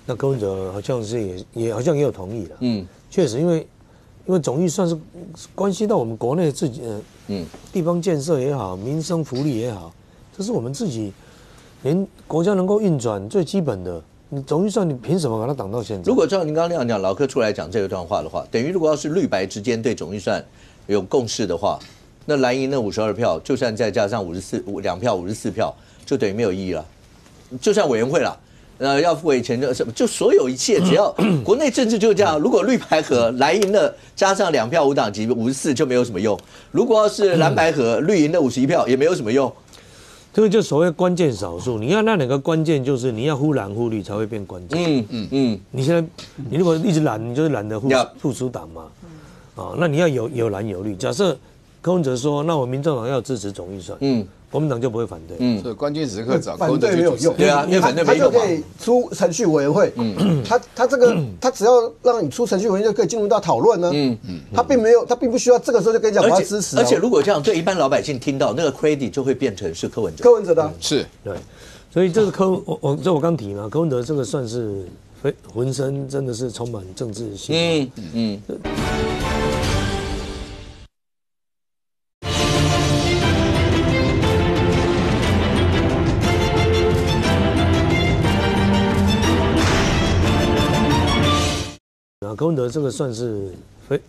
那柯文哲好像是也好像也有同意了，确实因为总预算是关系到我们国内自己地方建设也好，民生福利也好，这是我们自己连国家能够运转最基本的，你总预算你凭什么把它挡到现在？如果照您刚刚那样讲，老柯出来讲这一段话的话，等于如果要是绿白之间对总预算有共识的话。那蓝营那52票，就算再加上2票54票，就等于没有意义了。就算委员会了，要付委前就所有一切，只要国内政治就是这样。如果绿白合蓝营的加上2票无党籍54就没有什么用。如果要是蓝白合绿营的51票也没有什么用。这个就所谓关键少数，你要那2个关键就是你要忽蓝忽绿才会变关键。你现在你如果一直蓝，你就是蓝的附属党嘛。那你要有蓝有绿。假设柯文哲说：“那我民众党要支持总预算，国民党就不会反对。所以关键时刻找反对没有用，对啊，因为反对没用嘛。他就可以出程序委员会，他只要让你出程序委员会就可以进入到讨论呢。他并不需要这个时候就跟你讲我要支持。而且如果这样，对一般老百姓听到那个 credit 就会变成是柯文哲的，是对。所以这个我刚提嘛，柯文哲这个算是浑身真的是充满政治性。柯文哲这个算是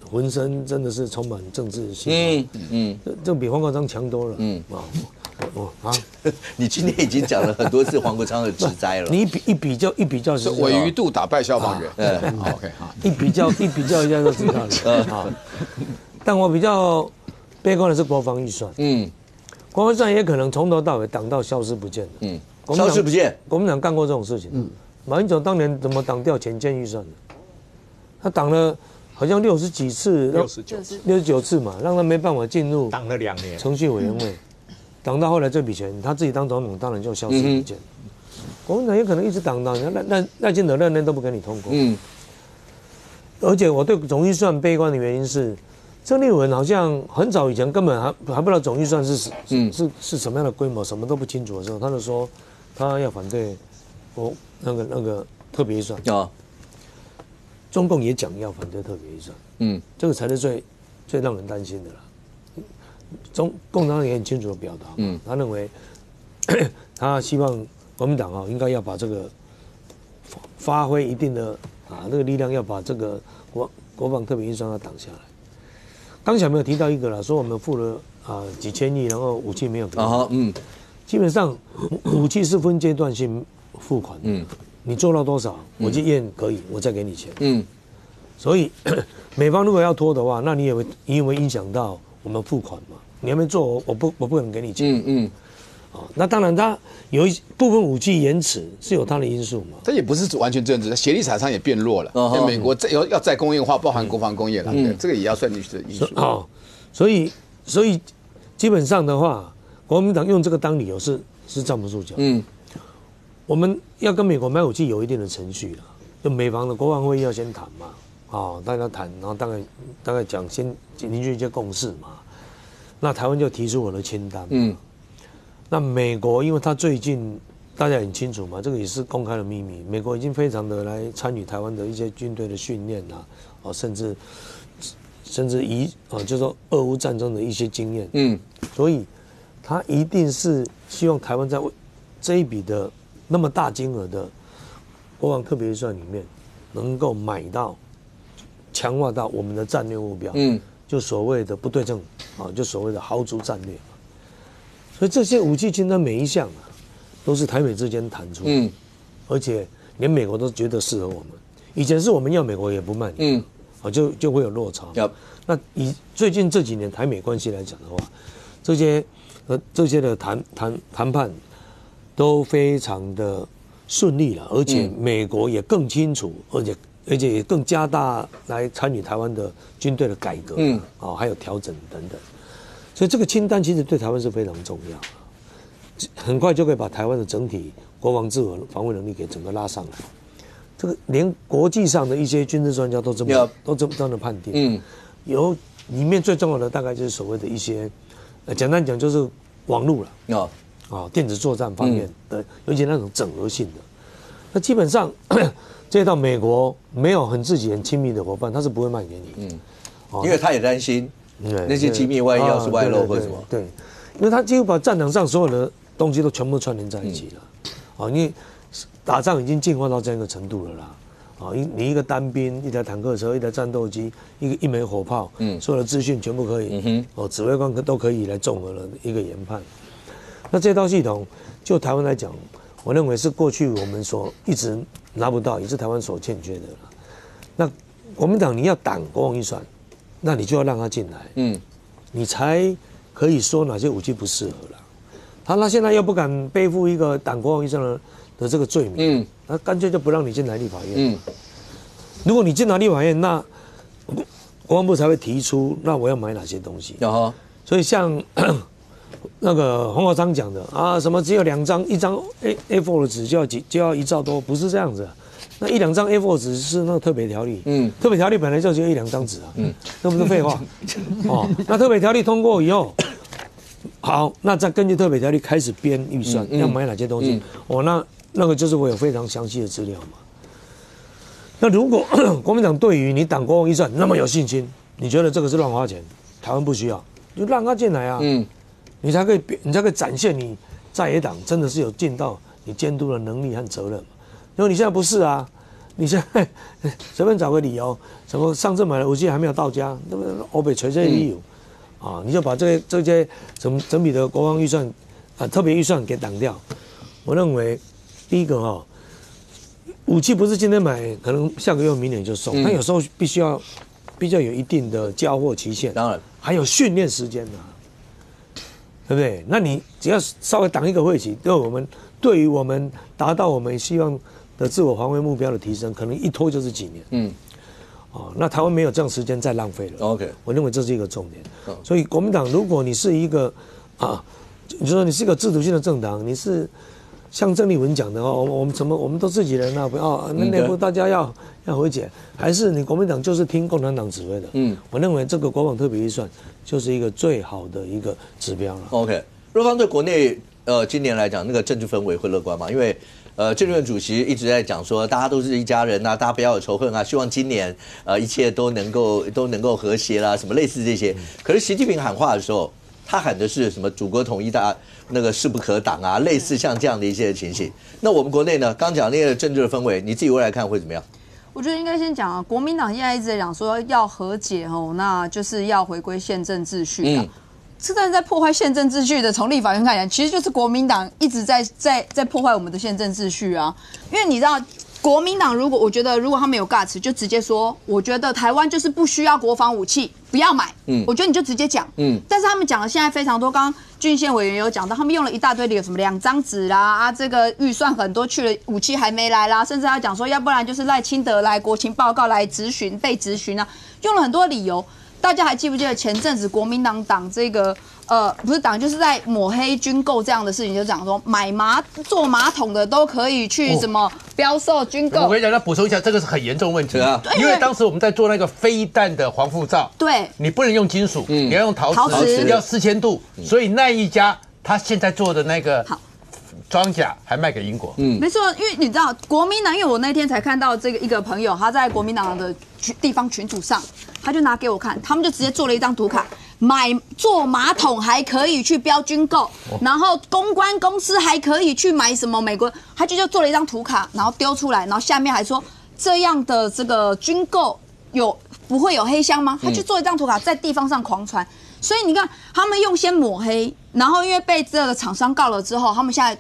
浑身真的是充满政治性。这比黄国昌强多了。你今天已经讲了很多次黄国昌的职灾了。你一比较是韦余度打败消防员。OK 好，一比较一下就知道了。但我比较悲观的是国防预算。国防预算也可能从头到尾挡到消失不见了。消失不见。国民党干过这种事情。马英九当年怎么挡掉前建预算的？他挡了好像60几次，69次嘛，让他没办法进入挡了2年程序委员会，挡到后来这笔钱他自己当总统，当然就消失不见。国民党也可能一直挡，赖清德任都不给你通过。而且我对总预算悲观的原因是，郑丽文好像很早以前根本还不知道总预算是什么样的规模，什么都不清楚的时候，他就说他要反对那个特别预算。中共也讲要反对特别预算，这个才是最让人担心的啦。共产党也很清楚的表达，他认为他希望国民党应该要把这个发挥一定的这个力量，要把这个国防特别预算要挡下来。刚才没有提到一个啦，说我们付了几千亿，然后武器没有给，基本上武器是分阶段性付款的。你做到多少，我去验可以，我再给你钱。所以美方如果要拖的话，那你也会影响到我们付款嘛？你还没做，我不可能给你钱。那当然，它有一部分武器延迟是有它的因素嘛。它也不是完全政治，协力厂商也变弱了。因为美国要再工业化，包含国防工业了，这个也要算进去的因素。所以基本上的话，国民党用这个当理由是站不住脚。我们要跟美国买武器有一定的程序了，就美方的国防会议要先谈嘛，大家谈，然后大概讲先凝聚一些共识嘛。那台湾就提出我的清单。那美国因为他最近大家很清楚嘛，这个也是公开的秘密，美国已经非常的来参与台湾的一些军队的训练甚至甚至就是说俄乌战争的一些经验，所以他一定是希望台湾在这一笔的那么大金额的国防特别预算里面，能够买到、强化到我们的战略目标，就所谓的不对称就所谓的豪族战略。所以这些武器清单每一项都是台美之间谈出，而且连美国都觉得适合我们。以前是我们要美国也不卖你，就会有落差。那以最近这几年台美关系来讲的话，这些的谈判都非常的顺利了，而且美国也更清楚，而且也更加大来参与台湾的军队的改革，还有调整等等。所以这个清单其实对台湾是非常重要，很快就可以把台湾的整体国防自我防卫能力给整个拉上来。这个连国际上的一些军事专家都这样的判定。有里面最重要的大概就是所谓的一些，简单讲就是网络了，电子作战方面的，尤其那种整合性的。那基本上这一套美国没有自己很亲密的伙伴，他是不会卖给你。因为他也担心那些机密万一要是外露或什么。对，因为他几乎把战场上所有的东西都全部串联在一起了。因为打仗已经进化到这样一个程度了啦。你一个单兵、一台坦克车、一台战斗机、一枚火炮，所有的资讯全部可以，指挥官都可以来综合了一个研判。那这套系统，就台湾来讲，我认为是过去我们所一直拿不到，也是台湾所欠缺的了。那国民党你要挡国防预算，那你就要让他进来，你才可以说哪些武器不适合了。他现在又不敢背负一个挡国防预算的这个罪名，那干脆就不让你进来立法院。如果你进来立法院，那国防部才会提出，那我要买哪些东西。所以像那个洪华昌讲的什么只有2张，1张 A4 的纸就要1兆多，不是这样子。那1-2张 A4 纸是那个特别条例，特别条例本来就只有1-2张纸那不是废话。那特别条例通过以后，好，那再根据特别条例开始编预算，要买哪些东西。那个就是我有非常详细的资料嘛。那如果国民党对于你党国防预算那么有信心，你觉得这个是乱花钱，台湾不需要，就让他进来啊。你才可以展现你在野党真的是有尽到你监督的能力和责任嘛。因为你现在不是啊，你现在随便找个理由，什么上次买的武器还没有到家，对不对？欧北垂这理由你就把这些整笔的国防预算特别预算给挡掉。我认为第一个武器不是今天买，可能下个月、明年就送。它有时候必须要有一定的交货期限，当然还有训练时间对不对？那你只要稍微挡一个会期，对于我们达到我们希望的自我防卫目标的提升，可能一拖就是几年。那台湾没有这样时间再浪费了。OK， 我认为这是一个重点。所以国民党，如果你是一个你说你是一个制度性的政党，你是像郑丽文讲的我们都自己人那内部大家要和解，还是你国民党就是听共产党指挥的？我认为这个国防特别预算就是一个最好的一个指标了。OK， 若方对国内今年来讲，那个政治氛围会乐观吗？因为政院主席一直在讲说，大家都是一家人大家不要有仇恨希望今年一切都能够和谐啦，什么类似这些。可是习近平喊话的时候，他喊的是什么祖国统一那个势不可挡类似像这样的一些情形。那我们国内呢，刚讲那个政治的氛围，你自己未来看会怎么样？我觉得应该先讲国民党现在一直在讲说要和解那就是要回归宪政秩序是真的在破坏宪政秩序的。从立法院看起来，其实就是国民党一直在破坏我们的宪政秩序因为你知道，国民党我觉得如果他们有 guts， 就直接说，我觉得台湾就是不需要国防武器，不要买。我觉得你就直接讲。但是他们讲了现在非常多，刚刚俊宪委员有讲到，他们用了一大堆理由，什么2张纸啦这个预算很多去了，武器还没来啦，甚至他讲说，要不然就是赖清德来国情报告来被质询用了很多理由。大家还记不记得前阵子国民党党这个不是党，就是在抹黑军购这样的事情，就讲说坐马桶的都可以去什么标售军购。我跟你讲，要补充一下，这个是很严重问题因为当时我们在做那个飞弹的防护罩，对，你不能用金属，你要用陶瓷，要4000度，所以那一家他现在做的那个装甲还卖给英国。没错，因为你知道国民党，因为我那天才看到这个一个朋友，他在国民党的地方群组上，他就拿给我看，他们就直接做了一张图卡，做马桶还可以去标军购，然后公关公司还可以去买什么美国，他就做了一张图卡，然后丢出来，然后下面还说这样的这个军购不会有黑箱吗？他去做一张图卡，在地方上狂传，所以你看他们用先抹黑，然后因为被这个厂商告了之后，他们现在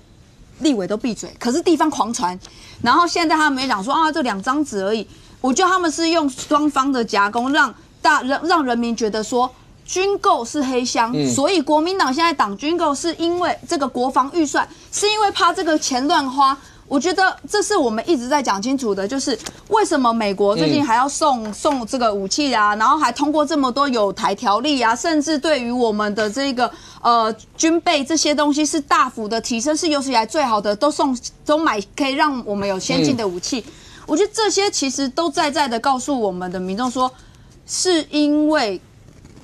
立委都闭嘴，可是地方狂传，然后现在他们也讲说啊，这2张纸而已。我觉得他们是用双方的夹攻，让人民觉得说军购是黑箱，所以国民党现在挡军购是因为这个国防预算，是因为怕这个钱乱花。我觉得这是我们一直在讲清楚的，就是为什么美国最近还要送这个武器啊，然后还通过这么多有台条例啊，甚至对于我们的这个军备这些东西是大幅的提升，是有史以来最好的，都买可以让我们有先进的武器。我觉得这些其实都在的告诉我们的民众说，是因为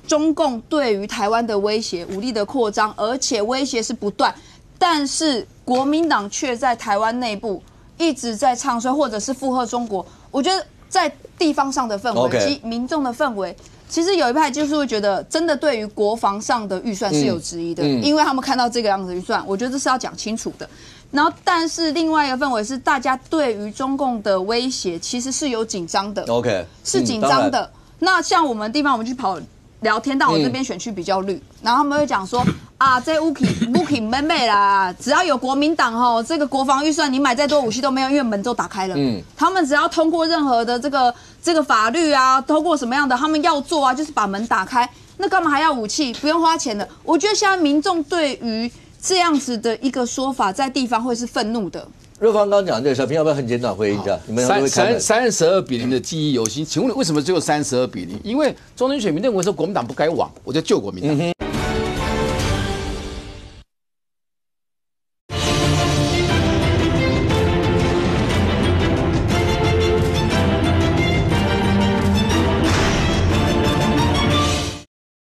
中共对于台湾的威胁、武力的扩张，而且威胁是不断，但是国民党却在台湾内部一直在唱衰或者是附和中国。我觉得在地方上的氛围及民众的氛围，其实有一派就是会觉得，真的对于国防上的预算是有质疑的，因为他们看到这个样子的预算，我觉得这是要讲清楚的。然后，但是另外一个氛围是，大家对于中共的威胁其实是有紧张的 ，OK， 是紧张的。那像我们地方，我们去跑聊天，但我这边选区比较绿，然后他们会讲说啊，这乌克妹妹啦，只要有国民党吼，这个国防预算你买再多武器都没有，因为门都打开了。他们只要通过任何的这个法律啊，通过什么样的，他们要做啊，就是把门打开，那干嘛还要武器？不用花钱的。我觉得现在民众对于这样子的一个说法，在地方会是愤怒的。若芳刚讲这个，小平要不要很简短回应一下？你们32-0的记忆犹新，请问为什么只有32-0？因为中间选民认为说国民党不该亡，我就救国民党。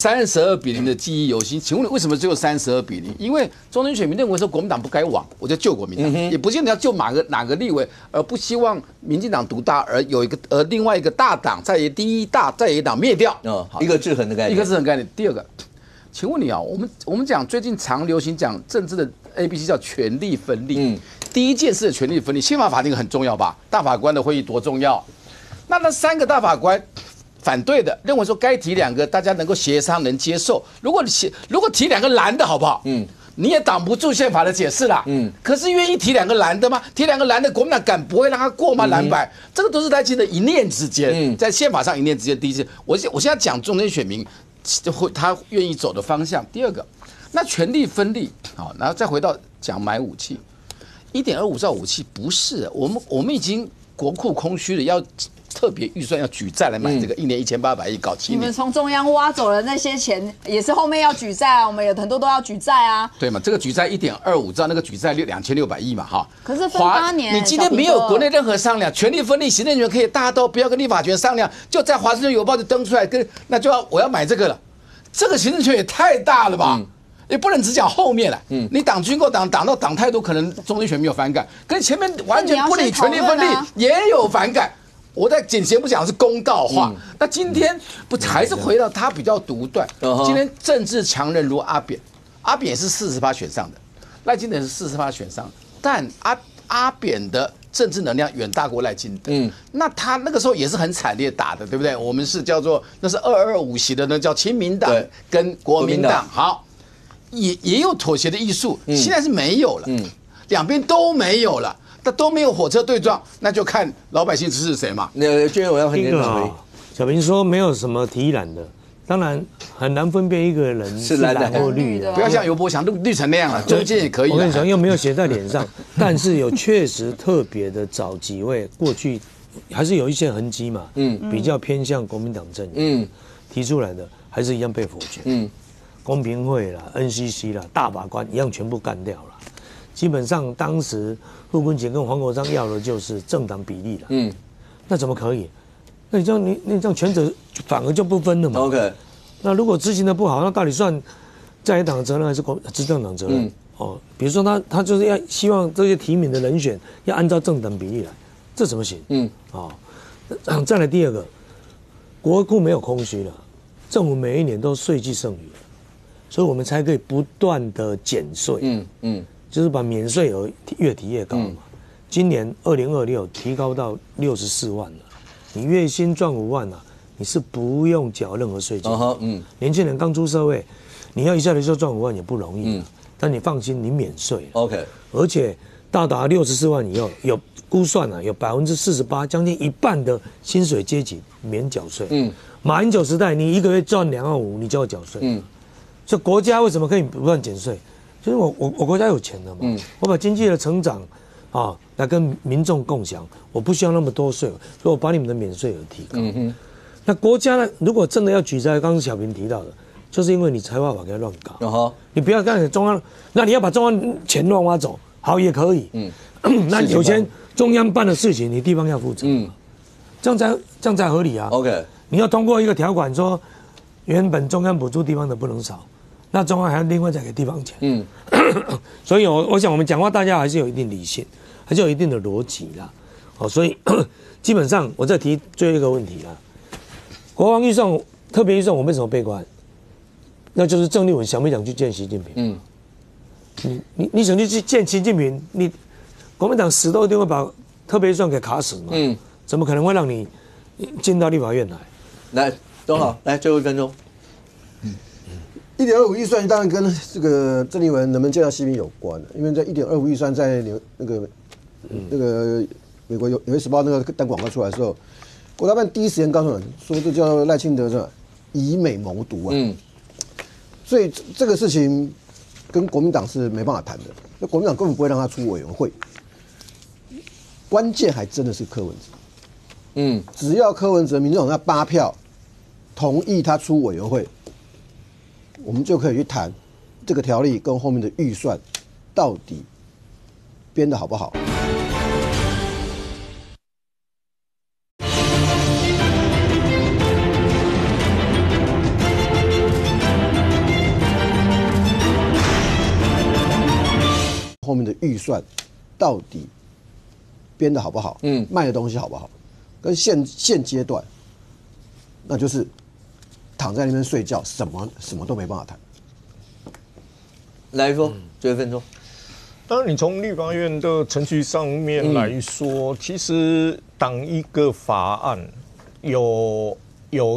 32-0的记忆犹新，请问为什么只有32-0？因为中间选民认为说国民党不该亡，我就救国民党，也不见得要救哪个立委，而不希望民进党独大，而有另外一个大党在第一大在野党灭掉，一个制衡的概念，一个制衡概念。第二个，请问你啊，我们讲最近常流行讲政治的 ABC 叫权力分立，第一件事的权力分立，宪法法庭很重要吧？大法官的会议多重要？那3个大法官。反对的认为说该提2个，大家能够协商能接受。如果提2个蓝的好不好？你也挡不住宪法的解释啦。可是愿意提2个蓝的吗？提2个蓝的，国民党不会让他过吗？蓝白，这个都是在其的一念之间，在宪法上一念之间。第一件，我现在讲中间选民他愿意走的方向。第二个，那权力分立好，然后再回到讲买武器，1.25兆武器不是我们已经国库空虚了，要。特别预算要举债来买这个，1年1800亿搞7年。你们从中央挖走了那些钱，也是后面要举债啊，我们有很多都要举债啊。对嘛，这个举债1.25兆，那个举债2600亿嘛，哈。可是分8年，你今天没有国内任何商量，权力分立，行政权可以大家都不要跟立法权商量，就在《华盛顿邮报》就登出来，我要买这个了，这个行政权也太大了吧？也不能只讲后面了，你挡军购挡到挡太多，可能中间选民有反感，跟前面完全不理权力分立也有反感。我在节目讲的是公道话，那今天不还是回到他比较独断。今天政治强人如阿扁也是40%选上的，赖清德是40%选上的，但阿扁的政治能量远大过赖清德。那他那个时候也是很惨烈打的，对不对？我们是叫做那是225席的，那叫亲民党跟国民党。好，也有妥协的艺术，现在是没有了，两边都没有了。那都没有火车对撞，那就看老百姓支持谁嘛。娟我要很简短。小平说没有什么提蓝的，当然很难分辨一个人是蓝或绿的。不要像尤伯祥绿成那样了，中间也可以。我跟你讲，又没有写在脸上，但是有确实特别的找几位过去还是有一些痕迹嘛，比较偏向国民党阵营，提出来的还是一样被否决。公平会啦、NCC 啦、大法官一样全部干掉了。基本上当时陆坤杰跟黄国昌要的就是政党比例了，那怎么可以？那你这样权责反而就不分了嘛。OK， 那如果执行的不好，那到底算在野党的责任还是执政党责任？比如说他就是要希望这些提名的人选要按照政党比例来，这怎么行？再来第二个，国库没有空虚了，政府每一年都税季剩余，所以我们才可以不断的减税。就是把免税额越提越高嘛。今年2026提高到64万了，你月薪赚5万啊，你是不用缴任何税金。年轻人刚出社会，你要一下子就赚5万也不容易。但你放心，你免税。OK， 而且到达64万以后，有估算有48%，将近一半的薪水阶级免缴税。马英九时代，你一个月赚2万5，你就要缴税。所以国家为什么可以不断减税？就是我国家有钱了嘛，我把经济的成长来跟民众共享，我不需要那么多税，所以我把你们的免税额提高。那国家呢，如果真的要举债，刚刚小平提到的，就是因为你财阀把它乱搞。你不要干中央，那你要把中央钱乱挖走，好也可以。那有钱中央办的事情，你地方要负责。这样才合理啊。OK， 你要通过一个条款说，原本中央补助地方的不能少。那中央还要另外再给地方钱，所以我想我们讲话大家还是有一定理性，还是有一定的逻辑啦，所以基本上我再提最后一个问题啦，国防预算特别预算我为什么悲观？那就是郑丽文想不想去见习近平？你想去见习近平，你国民党死都一定会把特别预算给卡死嘛，怎么可能会让你进到立法院来？来，董好，来最后1分钟。1.25预算当然跟这个郑丽文能不能见到习近平有关的，因为在1.25预算在那个美国有《纽约时报》那个单广告出来的时候，国台办第一时间告诉人说这叫赖清德是吧以美谋独啊，所以这个事情跟国民党是没办法谈的，那国民党根本不会让他出委员会，关键还真的是柯文哲，只要柯文哲民众党那8票同意他出委员会。我们就可以去谈这个条例跟后面的预算到底编得好不好。后面的预算到底编得好不好？卖的东西好不好？跟现阶段，那就是躺在那边睡觉，什么都没办法谈。来说，最后1分钟。当然，你从立法院的程序上面来说，其实当一个法案有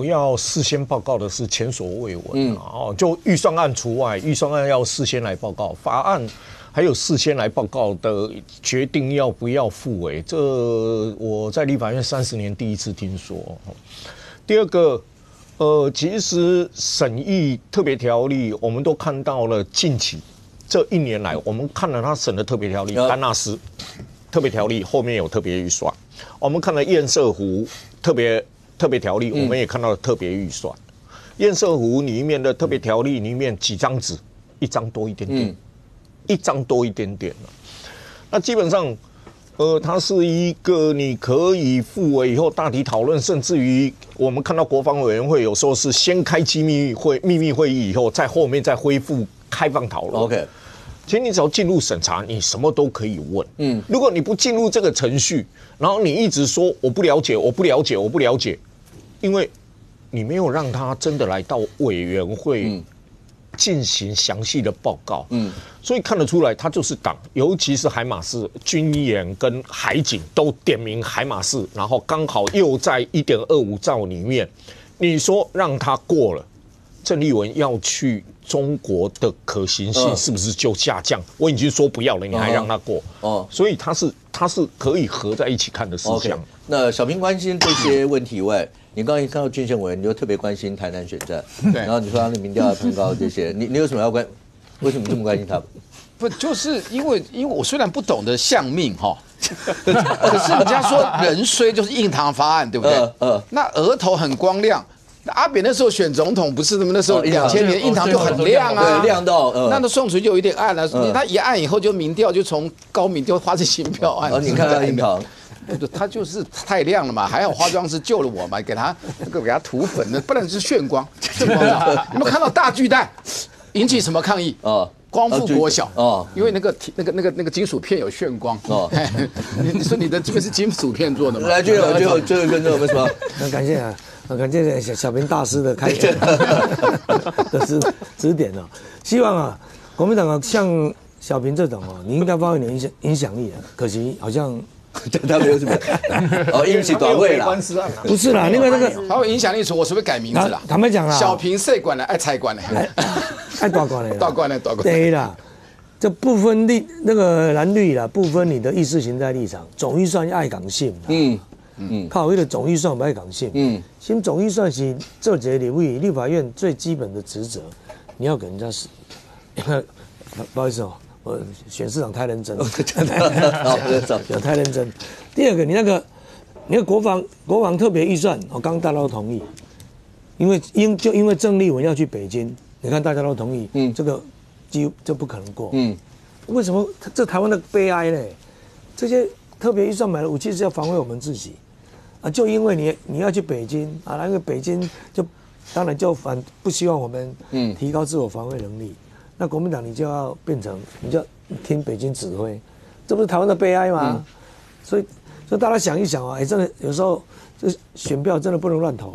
要事先报告的是前所未闻就预算案除外，预算案要事先来报告，法案还有事先来报告的决定要不要复委，这我在立法院30年第一次听说。第二个。其实审议特别条例，我们都看到了近期这1年来，我们看了他审的特别条例，丹纳斯特别条例后面有特别预算，我们看了堰塞湖特别条例，我们也看到了特别预算。堰塞湖里面的特别条例里面几张纸，1张多一点点，1张多一点点了。那基本上。它是一个你可以复委以后大体讨论，甚至于我们看到国防委员会有时候是先开秘密会议以后，在后面再恢复开放讨论。OK， 其实你只要进入审查，你什么都可以问。如果你不进入这个程序，然后你一直说我不了解，因为你没有让他真的来到委员会。进行详细的报告，所以看得出来，他就是党，尤其是海马士军演跟海警都点名海马士，然后刚好又在1.25兆里面，你说让他过了，郑丽文要去中国的可行性是不是就下降？我已经说不要了，你还让他过？所以他是可以合在一起看的事项。那小平关心这些问题以外。你刚刚一看到俊宪委员，你就特别关心台南选战，然后你说他的民调要攀高这些，你有什么要关？为什么这么关心他？不就是因为我虽然不懂得相命可是人家说人衰就是印堂发暗，对不对？那额头很光亮。阿扁那时候选总统不是那时候2000年印堂就很亮啊，亮到那宋楚瑜就有一点暗了，他一暗以后就民调就从高民调化成新票暗。你看他印堂。他就是太亮了嘛，还好化妆师救了我嘛，给他涂粉的，不然是眩光。你们看到大巨蛋引起什么抗议？光复国小因为那个金属片有眩光你说你的这个是金属片做的吗？来，最后一分钟有没有什么？很感谢啊，感谢小平大师的的指点哦。希望啊，国民党啊，像小平这种哦，你应该发挥你的影响力啊。可惜好像。他没有什么因为是短位啦，不是啦，另外那个他有影响力，我是不是改名字啦？坦白讲啦，小平谁管了？爱财管了，爱大管了，大管了，对啦，这不分那个蓝绿啦，不分你的意识形态立场，总预算爱港性，靠那个总预算不爱港性，新总预算是这节立法院最基本的职责，你要给人家不好意思哦。我选市长太认真，有太认真。第二个，你那个国防特别预算，刚大家都同意，因为郑丽文要去北京，你看大家都同意，这个几乎就不可能过。为什么这台湾的悲哀呢？这些特别预算买的武器是要防卫我们自己啊，就因为你要去北京啊，那个北京当然就不希望我们提高自我防卫能力。那国民党你就要变成，你就要听北京指挥，这不是台湾的悲哀吗？所以大家想一想啊，真的有时候这选票真的不能乱投。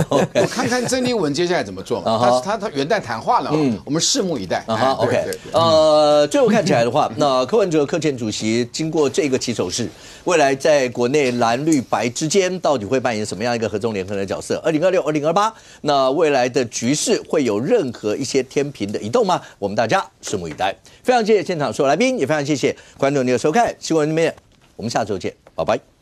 我看看郑丽文接下来怎么做。他元旦谈话了，我们拭目以待。OK， 最后看起来的话，那柯文哲柯前主席经过这个起手式，未来在国内蓝绿白之间到底会扮演什么样一个合纵连横的角色？2026、2028，那未来的局势会有任何一些天平的移动吗？我们大家拭目以待。非常谢谢现场所有来宾，也非常谢谢观众您的收看，新闻面，我们下周见，拜拜。